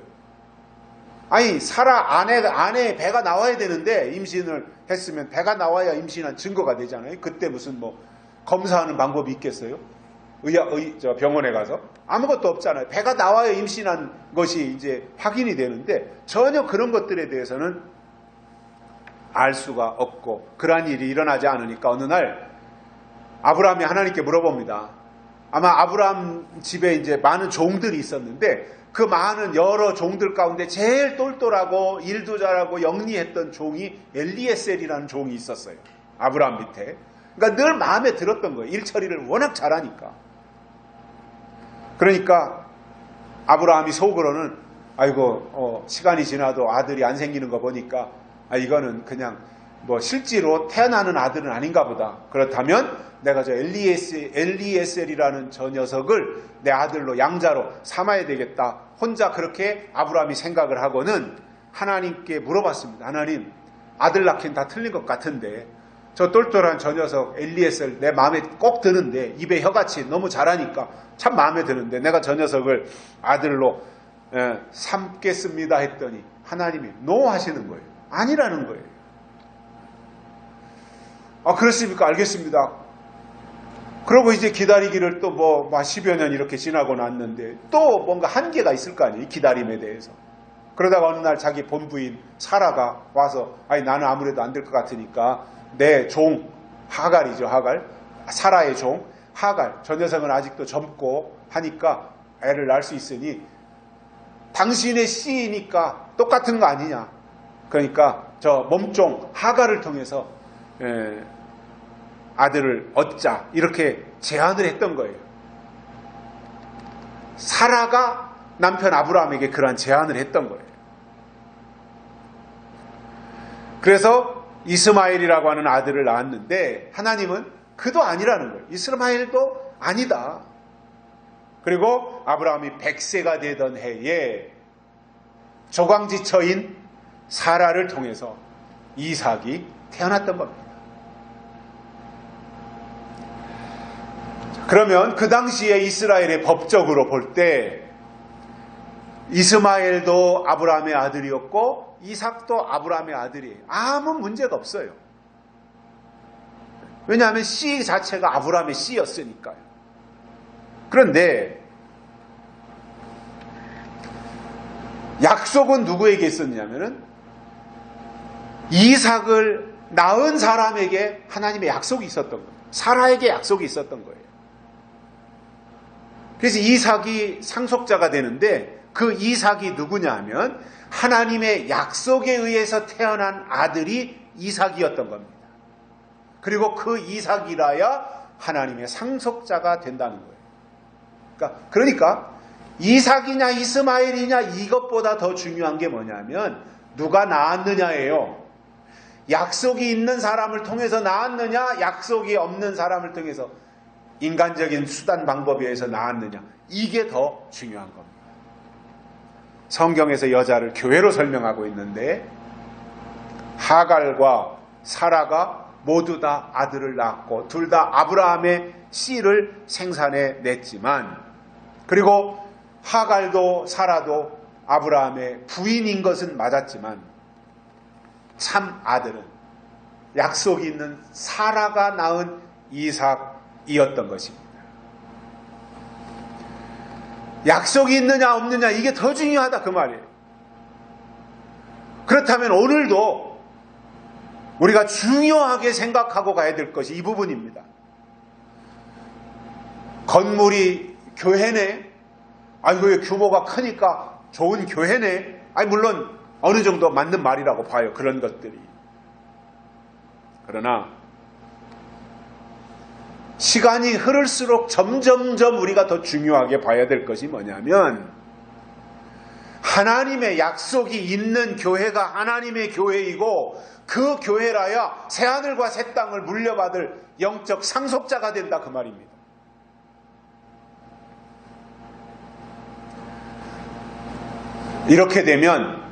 [SPEAKER 1] 아니 사라 안에 배가 나와야 되는데 임신을 했으면 배가 나와야 임신한 증거가 되잖아요. 그때 무슨 뭐 검사하는 방법이 있겠어요? 병원에 가서 아무것도 없잖아요. 배가 나와야 임신한 것이 이제 확인이 되는데 전혀 그런 것들에 대해서는 알 수가 없고 그러한 일이 일어나지 않으니까 어느 날 아브라함이 하나님께 물어봅니다. 아마 아브라함 집에 이제 많은 종들이 있었는데 그 많은 여러 종들 가운데 제일 똘똘하고 일도 잘하고 영리했던 종이 엘리에셀이라는 종이 있었어요. 아브라함 밑에. 그러니까 늘 마음에 들었던 거예요. 일 처리를 워낙 잘하니까. 그러니까 아브라함이 속으로는 아이고 시간이 지나도 아들이 안 생기는 거 보니까 이거는 그냥 뭐 실제로 태어나는 아들은 아닌가 보다. 그렇다면 내가 저 엘리에셀이라는 저 녀석을 내 아들로 양자로 삼아야 되겠다. 혼자 그렇게 아브라함이 생각을 하고는 하나님께 물어봤습니다. 하나님, 아들 낳긴 다 틀린 것 같은데 저 똘똘한 저 녀석 엘리에셀 내 마음에 꼭 드는데 입에 혀같이 너무 잘하니까 참 마음에 드는데 내가 저 녀석을 아들로 삼겠습니다 했더니 하나님이 노 하시는 거예요. 아니라는 거예요. 그렇습니까? 알겠습니다. 그러고 이제 기다리기를 또 뭐 10여 년 이렇게 지나고 났는데 또 뭔가 한계가 있을 거 아니에요. 이 기다림에 대해서. 그러다가 어느 날 자기 본부인 사라가 와서 나는 아무래도 안 될 것 같으니까 내 종 하갈이죠. 하갈. 사라의 종 하갈. 저 녀석은 아직도 젊고 하니까 애를 낳을 수 있으니 당신의 씨니까 똑같은 거 아니냐. 그러니까 저 몸종 하갈을 통해서 아들을 얻자 이렇게 제안을 했던 거예요. 사라가 남편 아브라함에게 그러한 제안을 했던 거예요. 그래서 이스마엘이라고 하는 아들을 낳았는데 하나님은 그도 아니라는 거예요. 이스마엘도 아니다. 그리고 아브라함이 100세가 되던 해에 조광지처인 사라를 통해서 이삭이 태어났던 겁니다. 그러면 그 당시에 이스라엘의 법적으로 볼 때 이스마엘도 아브라함의 아들이었고 이삭도 아브라함의 아들이에요. 아무 문제가 없어요. 왜냐하면 씨 자체가 아브라함의 씨였으니까요. 그런데 약속은 누구에게 있었냐면은 이삭을 낳은 사람에게 하나님의 약속이 있었던 거예요. 사라에게 약속이 있었던 거예요. 그래서 이삭이 상속자가 되는데 그 이삭이 누구냐 하면 하나님의 약속에 의해서 태어난 아들이 이삭이었던 겁니다. 그리고 그 이삭이라야 하나님의 상속자가 된다는 거예요. 그러니까 이삭이냐 이스마엘이냐 이것보다 더 중요한 게 뭐냐면 누가 낳았느냐예요. 약속이 있는 사람을 통해서 낳았느냐 약속이 없는 사람을 통해서 인간적인 수단 방법에 의해서 낳았느냐 이게 더 중요한 겁니다. 성경에서 여자를 교회로 설명하고 있는데 하갈과 사라가 모두 다 아들을 낳았고 둘 다 아브라함의 씨를 생산해 냈지만 그리고 하갈도 사라도 아브라함의 부인인 것은 맞았지만 참 아들은 약속이 있는 사라가 낳은 이삭이었던 것입니다. 약속이 있느냐 없느냐 이게 더 중요하다 그 말이에요. 그렇다면 오늘도 우리가 중요하게 생각하고 가야 될 것이 이 부분입니다. 건물이 교회네. 아이고 규모가 크니까 좋은 교회네. 물론 어느 정도 맞는 말이라고 봐요. 그런 것들이. 그러나 시간이 흐를수록 점점점 우리가 더 중요하게 봐야 될 것이 뭐냐면 하나님의 약속이 있는 교회가 하나님의 교회이고 그 교회라야 새하늘과 새 땅을 물려받을 영적 상속자가 된다 그 말입니다. 이렇게 되면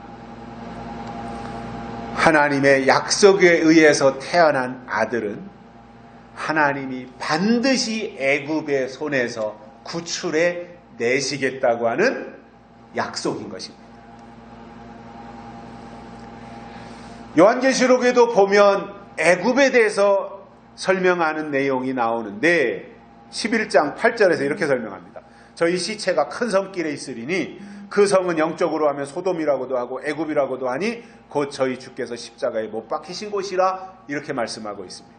[SPEAKER 1] 하나님의 약속에 의해서 태어난 아들은 하나님이 반드시 애굽의 손에서 구출해 내시겠다고 하는 약속인 것입니다. 요한계시록에도 보면 애굽에 대해서 설명하는 내용이 나오는데 11장 8절에서 이렇게 설명합니다. 저희 시체가 큰 성길에 있으리니 그 성은 영적으로 하면 소돔이라고도 하고 애굽이라고도 하니 곧 저희 주께서 십자가에 못 박히신 곳이라 이렇게 말씀하고 있습니다.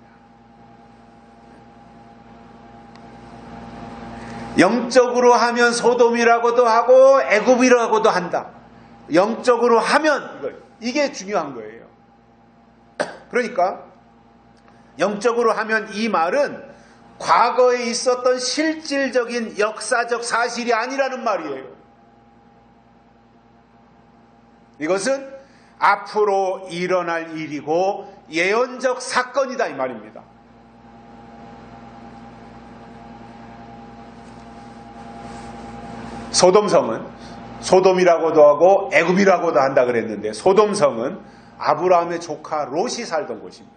[SPEAKER 1] 영적으로 하면 소돔이라고도 하고 애굽이라고도 한다. 영적으로 하면 이게 중요한 거예요. 그러니까 영적으로 하면 이 말은 과거에 있었던 실질적인 역사적 사실이 아니라는 말이에요. 이것은 앞으로 일어날 일이고 예언적 사건이다 이 말입니다. 소돔성은 소돔이라고도 하고 애굽이라고도 한다 그랬는데 소돔성은 아브라함의 조카 롯이 살던 곳입니다.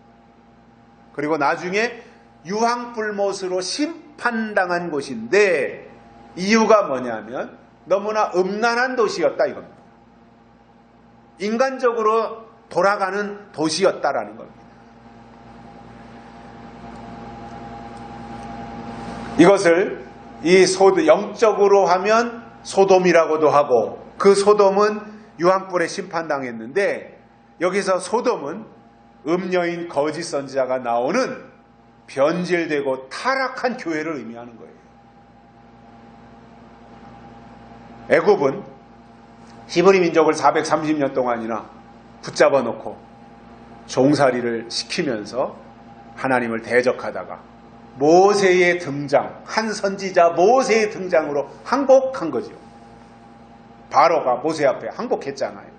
[SPEAKER 1] 그리고 나중에 유황불못으로 심판당한 곳인데 이유가 뭐냐면 너무나 음란한 도시였다 이겁니다. 인간적으로 돌아가는 도시였다라는 겁니다. 이것을 영적으로 하면 소돔이라고도 하고 그 소돔은 유황불에 심판당했는데 여기서 소돔은 음녀인 거짓 선지자가 나오는 변질되고 타락한 교회를 의미하는 거예요. 애굽은 히브리 민족을 430년 동안이나 붙잡아 놓고 종살이를 시키면서 하나님을 대적하다가 모세의 등장, 한 선지자 모세의 등장으로 항복한 거죠. 바로가 모세 앞에 항복했잖아요.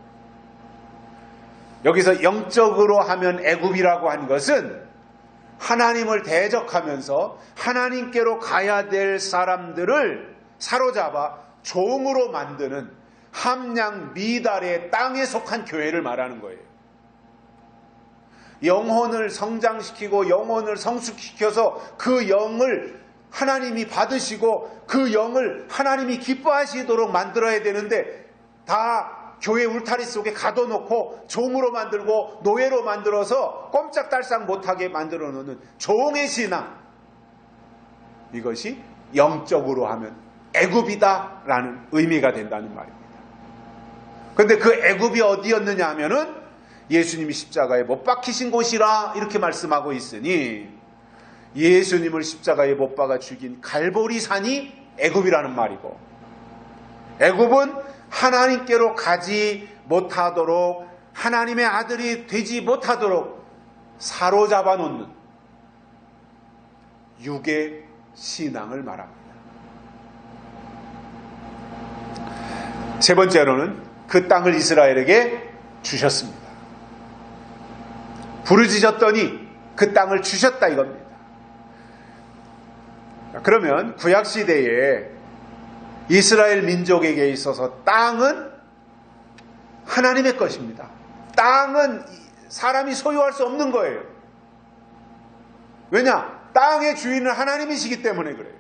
[SPEAKER 1] 여기서 영적으로 하면 애굽이라고 한 것은 하나님을 대적하면서 하나님께로 가야 될 사람들을 사로잡아 종으로 만드는 함량 미달의 땅에 속한 교회를 말하는 거예요. 영혼을 성장시키고 영혼을 성숙시켜서 그 영을 하나님이 받으시고 그 영을 하나님이 기뻐하시도록 만들어야 되는데 다 교회 울타리 속에 가둬놓고 종으로 만들고 노예로 만들어서 꼼짝달싹 못하게 만들어 놓는 종의 신앙, 이것이 영적으로 하면 애굽이다라는 의미가 된다는 말입니다. 그런데 그 애굽이 어디였느냐 하면은 예수님이 십자가에 못 박히신 곳이라 이렇게 말씀하고 있으니 예수님을 십자가에 못 박아 죽인 갈보리산이 애굽이라는 말이고, 애굽은 하나님께로 가지 못하도록, 하나님의 아들이 되지 못하도록 사로잡아 놓는 육의 신앙을 말합니다. 세 번째로는 그 땅을 이스라엘에게 주셨습니다. 부르짖었더니 그 땅을 주셨다 이겁니다. 그러면 구약시대에 이스라엘 민족에게 있어서 땅은 하나님의 것입니다. 땅은 사람이 소유할 수 없는 거예요. 왜냐? 땅의 주인은 하나님이시기 때문에 그래요.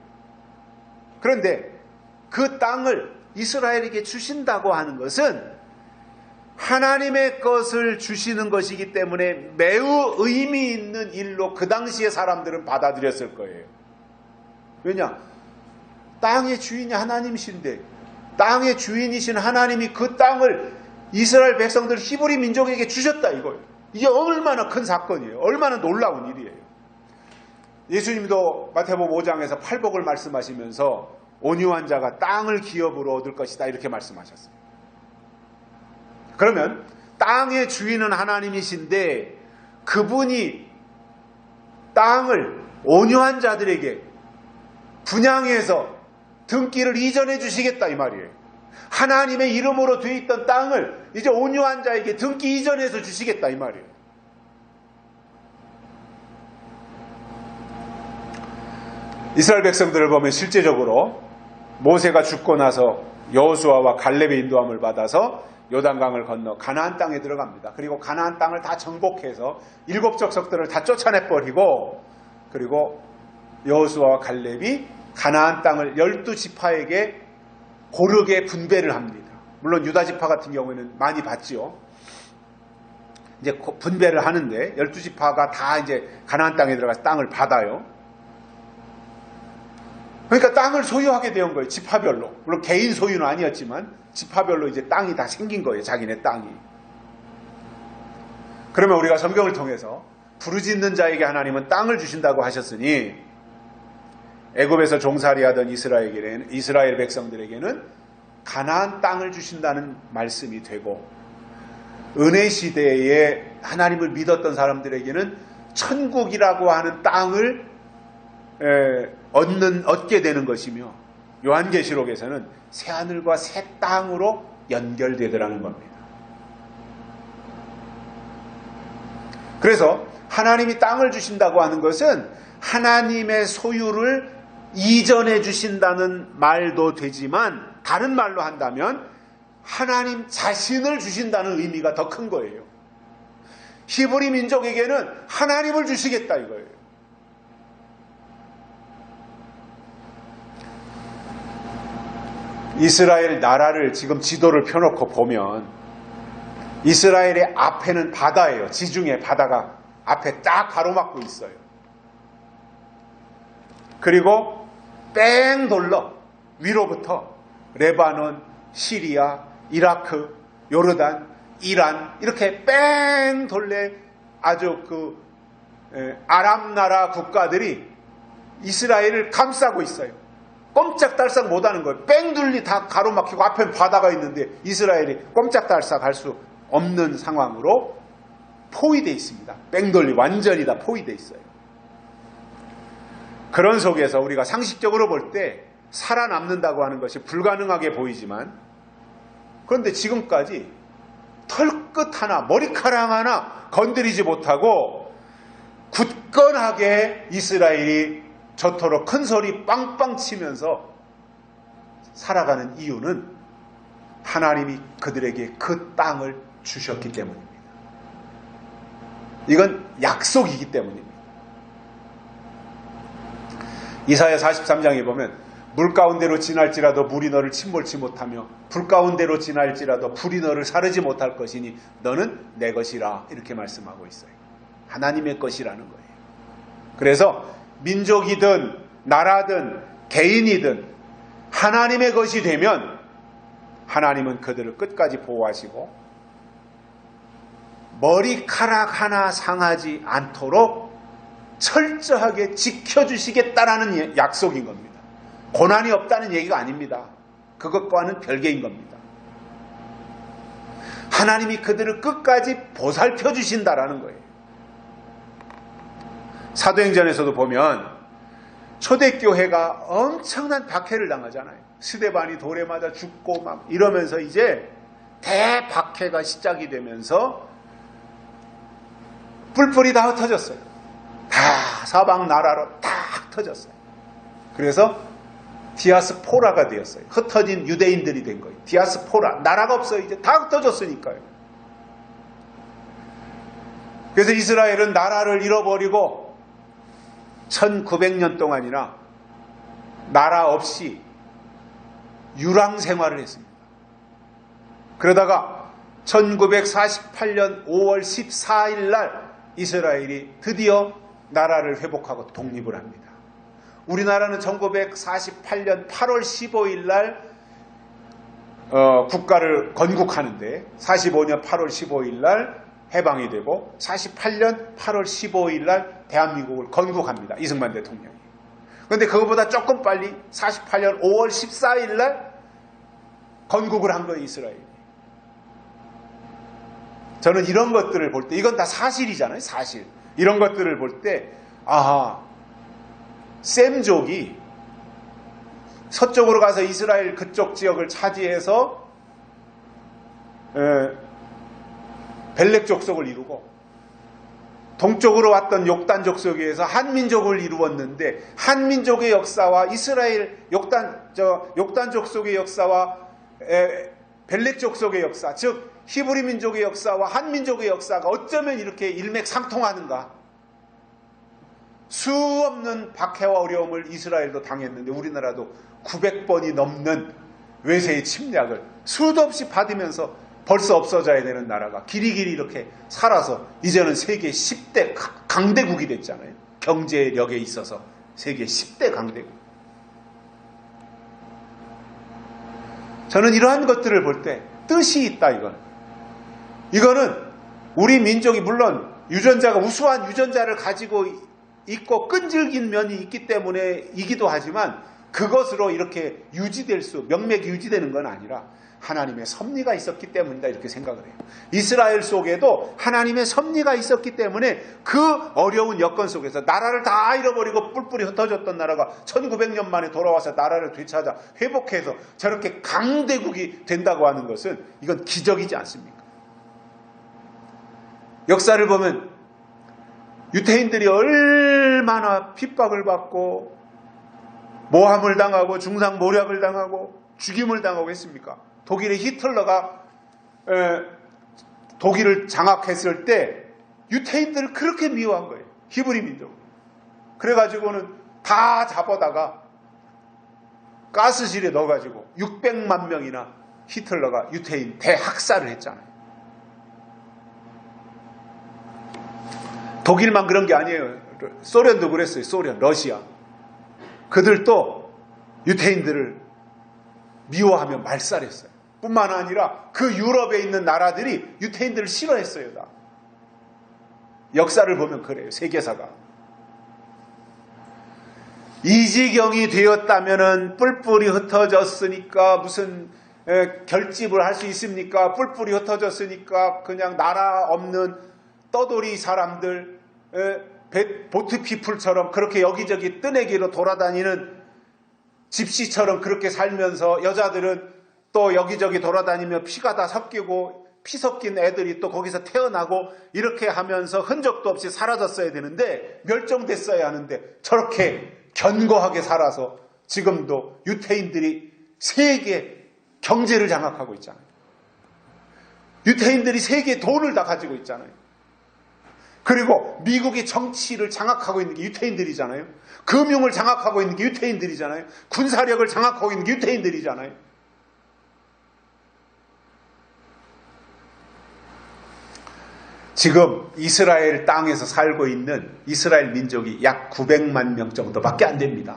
[SPEAKER 1] 그런데 그 땅을 이스라엘에게 주신다고 하는 것은 하나님의 것을 주시는 것이기 때문에 매우 의미 있는 일로 그 당시의 사람들은 받아들였을 거예요. 왜냐? 땅의 주인이 하나님이신데 땅의 주인이신 하나님이 그 땅을 이스라엘 백성들 히브리 민족에게 주셨다 이거예요. 이게 얼마나 큰 사건이에요. 얼마나 놀라운 일이에요. 예수님도 마태복음 5장에서 팔복을 말씀하시면서 온유한 자가 땅을 기업으로 얻을 것이다 이렇게 말씀하셨어요. 그러면 땅의 주인은 하나님이신데 그분이 땅을 온유한 자들에게 분양해서 등기를 이전해 주시겠다 이 말이에요. 하나님의 이름으로 돼 있던 땅을 이제 온유한 자에게 등기 이전해서 주시겠다 이 말이에요. 이스라엘 백성들을 보면 실제적으로 모세가 죽고 나서 여호수아와 갈렙의 인도함을 받아서 요단강을 건너 가나안 땅에 들어갑니다. 그리고 가나안 땅을 다 정복해서 일곱 족속들을 다 쫓아내버리고, 그리고 여호수아와 갈렙이 가나안 땅을 12지파에게 고르게 분배를 합니다. 물론 유다 지파 같은 경우에는 많이 받지요. 이제 분배를 하는데 12지파가 다 이제 가나안 땅에 들어가서 땅을 받아요. 그러니까 땅을 소유하게 된 거예요. 지파별로. 물론 개인 소유는 아니었지만 지파별로 이제 땅이 다 생긴 거예요. 자기네 땅이. 그러면 우리가 성경을 통해서 부르짖는 자에게 하나님은 땅을 주신다고 하셨으니 애굽에서 종살이하던 이스라엘 백성들에게는 가나안 땅을 주신다는 말씀이 되고, 은혜 시대에 하나님을 믿었던 사람들에게는 천국이라고 하는 땅을 얻게 되는 것이며, 요한계시록에서는 새하늘과 새 땅으로 연결되더라는 겁니다. 그래서 하나님이 땅을 주신다고 하는 것은 하나님의 소유를 이전해 주신다는 말도 되지만, 다른 말로 한다면 하나님 자신을 주신다는 의미가 더 큰 거예요. 히브리 민족에게는 하나님을 주시겠다 이거예요. 이스라엘 나라를 지금 지도를 펴놓고 보면 이스라엘의 앞에는 바다예요. 지중해 바다가 앞에 딱 가로막고 있어요. 그리고 뺑 돌러 위로부터 레바논, 시리아, 이라크, 요르단, 이란 이렇게 뺑 돌래 아주 아랍 나라 국가들이 이스라엘을 감싸고 있어요. 꼼짝달싹 못하는 거예요. 뺑둘리 다 가로막히고 앞에 바다가 있는데 이스라엘이 꼼짝달싹 할 수 없는 상황으로 포위되어 있습니다. 뺑돌리 완전히 다 포위되어 있어요. 그런 속에서 우리가 상식적으로 볼 때 살아남는다고 하는 것이 불가능하게 보이지만, 그런데 지금까지 털끝 하나, 머리카락 하나 건드리지 못하고 굳건하게 이스라엘이 저토록 큰 소리 빵빵 치면서 살아가는 이유는 하나님이 그들에게 그 땅을 주셨기 때문입니다. 이건 약속이기 때문입니다. 이사야 43장에 보면 물 가운데로 지날지라도 물이 너를 침몰치 못하며 불 가운데로 지날지라도 불이 너를 사르지 못할 것이니 너는 내 것이라, 이렇게 말씀하고 있어요. 하나님의 것이라는 거예요. 그래서 민족이든 나라든 개인이든 하나님의 것이 되면 하나님은 그들을 끝까지 보호하시고 머리카락 하나 상하지 않도록 철저하게 지켜주시겠다라는 약속인 겁니다. 고난이 없다는 얘기가 아닙니다. 그것과는 별개인 겁니다. 하나님이 그들을 끝까지 보살펴 주신다라는 거예요. 사도행전에서도 보면 초대교회가 엄청난 박해를 당하잖아요. 스데반이 돌에 맞아 죽고 막 이러면서 이제 대박해가 시작이 되면서 뿔뿔이 다 흩어졌어요. 다 사방 나라로 딱 터졌어요. 그래서 디아스포라가 되었어요. 흩어진 유대인들이 된 거예요. 디아스포라. 나라가 없어요. 이제 다 흩어졌으니까요. 그래서 이스라엘은 나라를 잃어버리고 1900년 동안이나 나라 없이 유랑 생활을 했습니다. 그러다가 1948년 5월 14일 날 이스라엘이 드디어 나라를 회복하고 독립을 합니다. 우리나라는 1948년 8월 15일 날 국가를 건국하는데 45년 8월 15일 날 해방이 되고 48년 8월 15일 날 대한민국을 건국합니다. 이승만 대통령이. 그런데 그것보다 조금 빨리 48년 5월 14일 날 건국을 한 거예요, 이스라엘이. 저는 이런 것들을 볼 때, 이건 다 사실이잖아요, 사실. 이런 것들을 볼 때, 아하, 셈족이 서쪽으로 가서 이스라엘 그쪽 지역을 차지해서 벨렉 족속을 이루고, 동쪽으로 왔던 욕단 족속에 의해서 한민족을 이루었는데, 한민족의 역사와 이스라엘 욕단 족속의 역사와 벨렉 족속의 역사, 즉 히브리 민족의 역사와 한민족의 역사가 어쩌면 이렇게 일맥상통하는가. 수없는 박해와 어려움을 이스라엘도 당했는데 우리나라도 900번이 넘는 외세의 침략을 수도 없이 받으면서 벌써 없어져야 되는 나라가 길이길이 이렇게 살아서 이제는 세계 10대 강대국이 됐잖아요. 경제력에 있어서 세계 10대 강대국. 저는 이러한 것들을 볼 때 뜻이 있다. 이거는 우리 민족이 물론 유전자가 우수한 유전자를 가지고 있고 끈질긴 면이 있기 때문에이기도 하지만 그것으로 이렇게 명맥이 유지되는 건 아니라 하나님의 섭리가 있었기 때문이다 이렇게 생각을 해요. 이스라엘 속에도 하나님의 섭리가 있었기 때문에 그 어려운 여건 속에서 나라를 다 잃어버리고 뿔뿔이 흩어졌던 나라가 1900년 만에 돌아와서 나라를 되찾아 회복해서 저렇게 강대국이 된다고 하는 것은 이건 기적이지 않습니까? 역사를 보면 유태인들이 얼마나 핍박을 받고 모함을 당하고 중상모략을 당하고 죽임을 당하고 했습니까? 독일의 히틀러가 독일을 장악했을 때 유태인들을 그렇게 미워한 거예요. 히브리 민족. 그래가지고는 다 잡아다가 가스실에 넣어가지고 600만 명이나 히틀러가 유태인 대학살을 했잖아요. 독일만 그런 게 아니에요. 소련도 그랬어요. 러시아. 그들도 유태인들을 미워하며 말살했어요. 뿐만 아니라 그 유럽에 있는 나라들이 유태인들을 싫어했어요. 다. 역사를 보면 그래요. 세계사가. 이 지경이 되었다면은 뿔뿔이 흩어졌으니까 무슨 결집을 할 수 있습니까? 뿔뿔이 흩어졌으니까 그냥 나라 없는 떠돌이 사람들, 보트 피플처럼 그렇게 여기저기 뜨내기로 돌아다니는 집시처럼 그렇게 살면서 여자들은 또 여기저기 돌아다니며 피가 다 섞이고 피 섞인 애들이 또 거기서 태어나고 이렇게 하면서 흔적도 없이 사라졌어야 되는데 멸종됐어야 하는데 저렇게 견고하게 살아서 지금도 유태인들이 세계 경제를 장악하고 있잖아요. 유태인들이 세계 돈을 다 가지고 있잖아요. 그리고 미국의 정치를 장악하고 있는 게 유태인들이잖아요. 금융을 장악하고 있는 게 유태인들이잖아요. 군사력을 장악하고 있는 게 유태인들이잖아요. 지금 이스라엘 땅에서 살고 있는 이스라엘 민족이 약 900만 명 정도밖에 안 됩니다.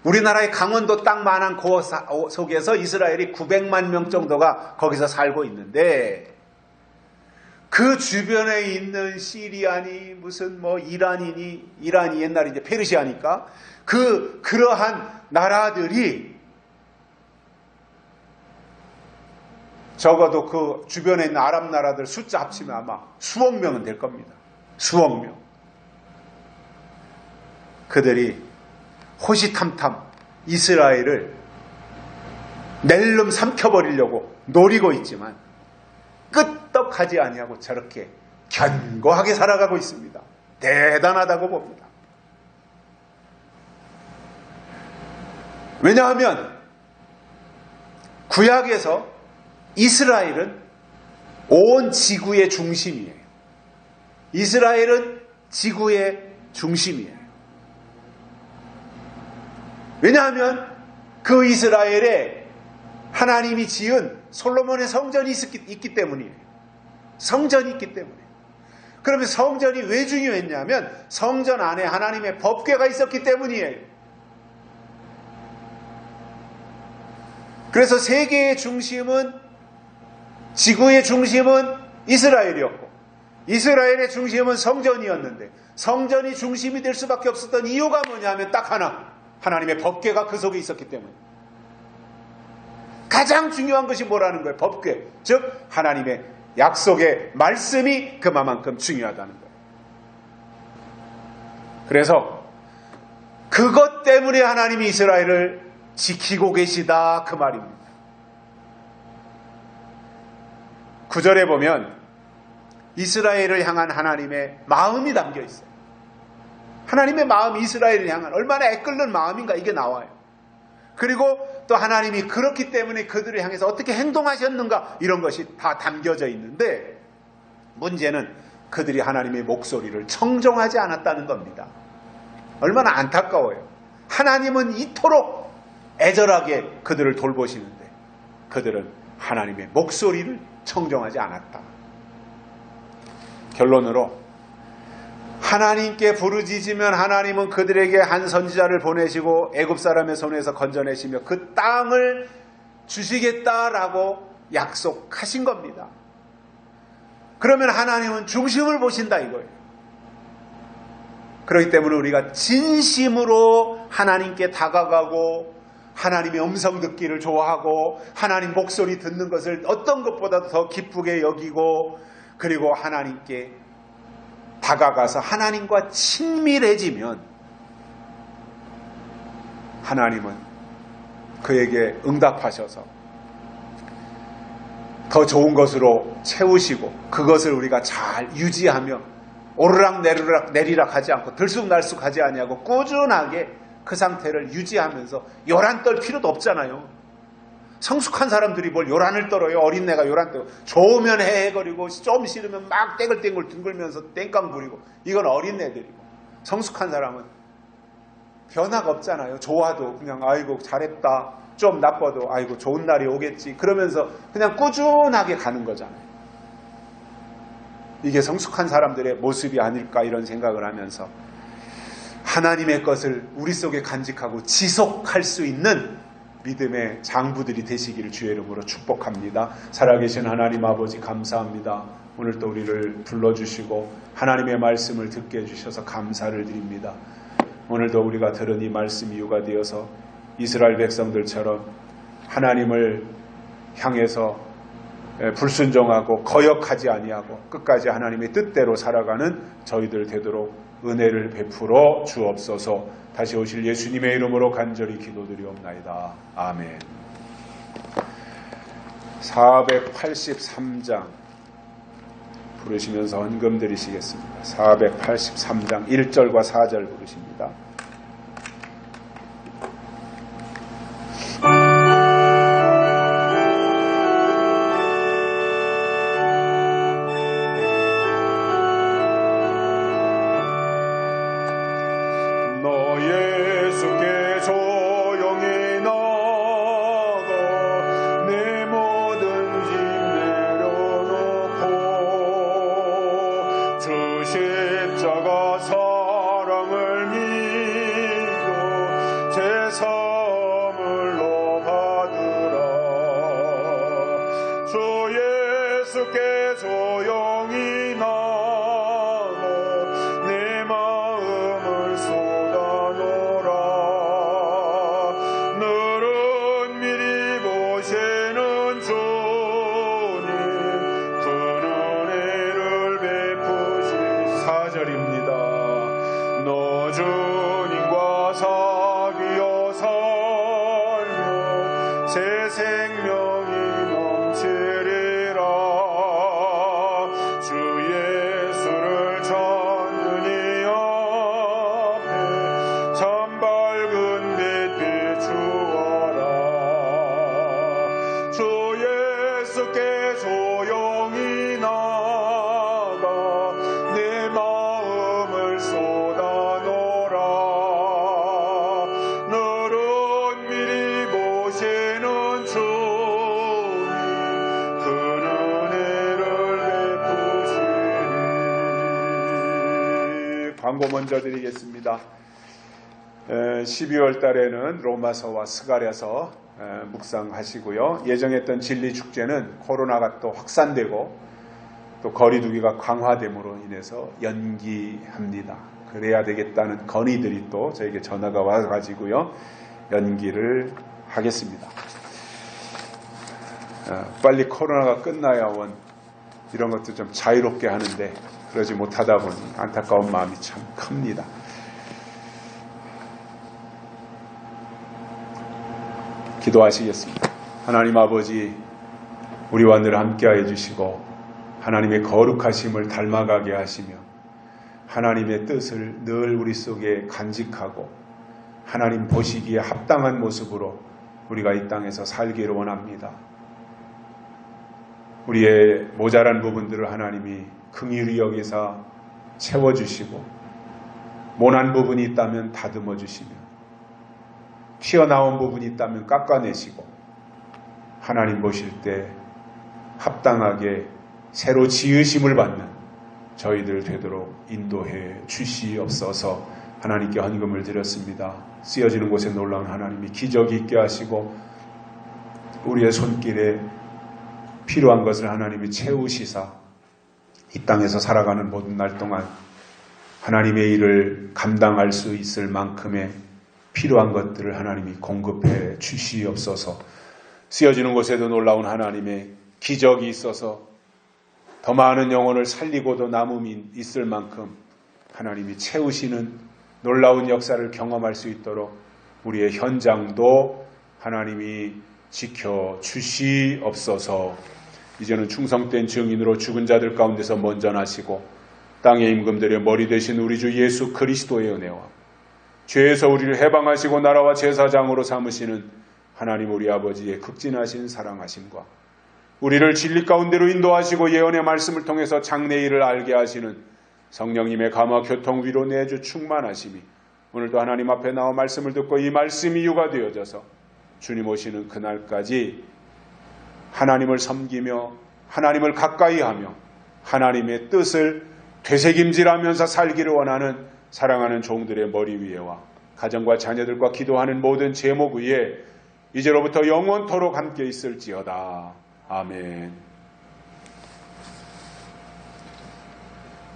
[SPEAKER 1] 우리나라의 강원도 땅만한 그 속에서 이스라엘이 900만 명 정도가 거기서 살고 있는데 그 주변에 있는 시리아니 무슨 이란이 옛날에 이제 페르시아니까 그러한 나라들이 적어도 그 주변에 있는 아랍 나라들 숫자 합치면 아마 수억 명은 될 겁니다. 수억 명. 그들이 호시탐탐 이스라엘을 낼름 삼켜버리려고 노리고 있지만 끄떡하지 아니하고 저렇게 견고하게 살아가고 있습니다. 대단하다고 봅니다. 왜냐하면 구약에서 이스라엘은 온 지구의 중심이에요. 이스라엘은 지구의 중심이에요. 왜냐하면 그 이스라엘에 하나님이 지은 솔로몬의 성전이 있기 때문이에요. 성전이 있기 때문에. 그러면 성전이 왜 중요했냐면 성전 안에 하나님의 법궤가 있었기 때문이에요. 그래서 세계의 중심은 지구의 중심은 이스라엘이었고 이스라엘의 중심은 성전이었는데 성전이 중심이 될 수밖에 없었던 이유가 뭐냐면 딱 하나. 하나님의 법궤가 그 속에 있었기 때문에. 가장 중요한 것이 뭐라는 거예요? 법궤. 즉 하나님의 약속의 말씀이 그만큼 중요하다는 거예요. 그래서 그것 때문에 하나님이 이스라엘을 지키고 계시다 그 말입니다. 9절에 보면 이스라엘을 향한 하나님의 마음이 담겨 있어요. 하나님의 마음이 이스라엘을 향한 얼마나 애끓는 마음인가 이게 나와요. 그리고 또 하나님이 그렇기 때문에 그들을 향해서 어떻게 행동하셨는가 이런 것이 다 담겨져 있는데 문제는 그들이 하나님의 목소리를 청종하지 않았다는 겁니다. 얼마나 안타까워요. 하나님은 이토록 애절하게 그들을 돌보시는데 그들은 하나님의 목소리를 청정하지 않았다. 결론으로 하나님께 부르짖으면 하나님은 그들에게 한 선지자를 보내시고 애굽 사람의 손에서 건져내시며 그 땅을 주시겠다라고 약속하신 겁니다. 그러면 하나님은 중심을 보신다 이거예요. 그렇기 때문에 우리가 진심으로 하나님께 다가가고 하나님의 음성 듣기를 좋아하고 하나님 목소리 듣는 것을 어떤 것보다도 더 기쁘게 여기고 그리고 하나님께 다가가서 하나님과 친밀해지면 하나님은 그에게 응답하셔서 더 좋은 것으로 채우시고 그것을 우리가 잘 유지하며 오르락 내리락 하지 않고 들쑥날쑥하지 아니하고 꾸준하게 그 상태를 유지하면서 요란 떨 필요도 없잖아요. 성숙한 사람들이 뭘 요란을 떨어요. 어린애가 요란 떨어. 좋으면 헤헤거리고 좀 싫으면 막 떼글떼글 둥글면서 땡깡 부리고 이건 어린애들이고 성숙한 사람은 변화가 없잖아요. 좋아도 그냥 아이고 잘했다. 좀 나빠도 아이고 좋은 날이 오겠지. 그러면서 그냥 꾸준하게 가는 거잖아요. 이게 성숙한 사람들의 모습이 아닐까 이런 생각을 하면서 하나님의 것을 우리 속에 간직하고 지속할 수 있는 믿음의 장부들이 되시기를 주의 이름으로 축복합니다. 살아계신 하나님 아버지 감사합니다. 오늘 또 우리를 불러주시고 하나님의 말씀을 듣게 해주셔서 감사를 드립니다. 오늘도 우리가 들은 이 말씀이 유가되어서 이스라엘 백성들처럼 하나님을 향해서 불순종하고 거역하지 아니하고 끝까지 하나님의 뜻대로 살아가는 저희들 되도록 은혜를 베풀어 주옵소서. 다시 오실 예수님의 이름으로 간절히 기도드리옵나이다. 아멘. 483장 부르시면서 헌금 드리시겠습니다. 483장 1절과 4절 부르십니다. 광고 먼저 드리겠습니다. 12월 달에는 로마서와 스가랴서 묵상하시고요. 예정했던 진리축제는 코로나가 또 확산되고 또 거리두기가 강화됨으로 인해서 연기합니다. 그래야 되겠다는 건의들이 또 저에게 전화가 와가지고요. 연기를 하겠습니다. 빨리 코로나가 끝나야 이런 것도 좀 자유롭게 하는데 그러지 못하다 보니 안타까운 마음이 참 큽니다. 기도하시겠습니다. 하나님 아버지, 우리와 늘 함께하여 주시고 하나님의 거룩하심을 닮아가게 하시며 하나님의 뜻을 늘 우리 속에 간직하고 하나님 보시기에 합당한 모습으로 우리가 이 땅에서 살기를 원합니다. 우리의 모자란 부분들을 하나님이 긍휼히 여기사 채워주시고 모난 부분이 있다면 다듬어 주시며 튀어나온 부분이 있다면 깎아내시고 하나님 보실 때 합당하게 새로 지으심을 받는 저희들 되도록 인도해 주시옵소서. 하나님께 헌금을 드렸습니다. 쓰여지는 곳에 놀라운 하나님이 기적이 있게 하시고 우리의 손길에 필요한 것을 하나님이 채우시사 이 땅에서 살아가는 모든 날 동안 하나님의 일을 감당할 수 있을 만큼의 필요한 것들을 하나님이 공급해 주시옵소서. 쓰여지는 곳에도 놀라운 하나님의 기적이 있어서 더 많은 영혼을 살리고도 남음이 있을 만큼 하나님이 채우시는 놀라운 역사를 경험할 수 있도록 우리의 현장도 하나님이 지켜 주시옵소서. 이제는 충성된 증인으로 죽은 자들 가운데서 먼저 나시고 땅의 임금들의 머리 되신 우리 주 예수 그리스도의 은혜와 죄에서 우리를 해방하시고 나라와 제사장으로 삼으시는 하나님 우리 아버지의 극진하신 사랑하심과 우리를 진리 가운데로 인도하시고 예언의 말씀을 통해서 장래일을 알게 하시는 성령님의 감화 교통 위로 내주 충만하심이 오늘도 하나님 앞에 나와 말씀을 듣고 이 말씀이 유가되어져서 주님 오시는 그날까지 하나님을 섬기며 하나님을 가까이하며 하나님의 뜻을 되새김질하면서 살기를 원하는 사랑하는 종들의 머리 위에와 가정과 자녀들과 기도하는 모든 제목 위에 이제로부터 영원토록 함께 있을지어다. 아멘.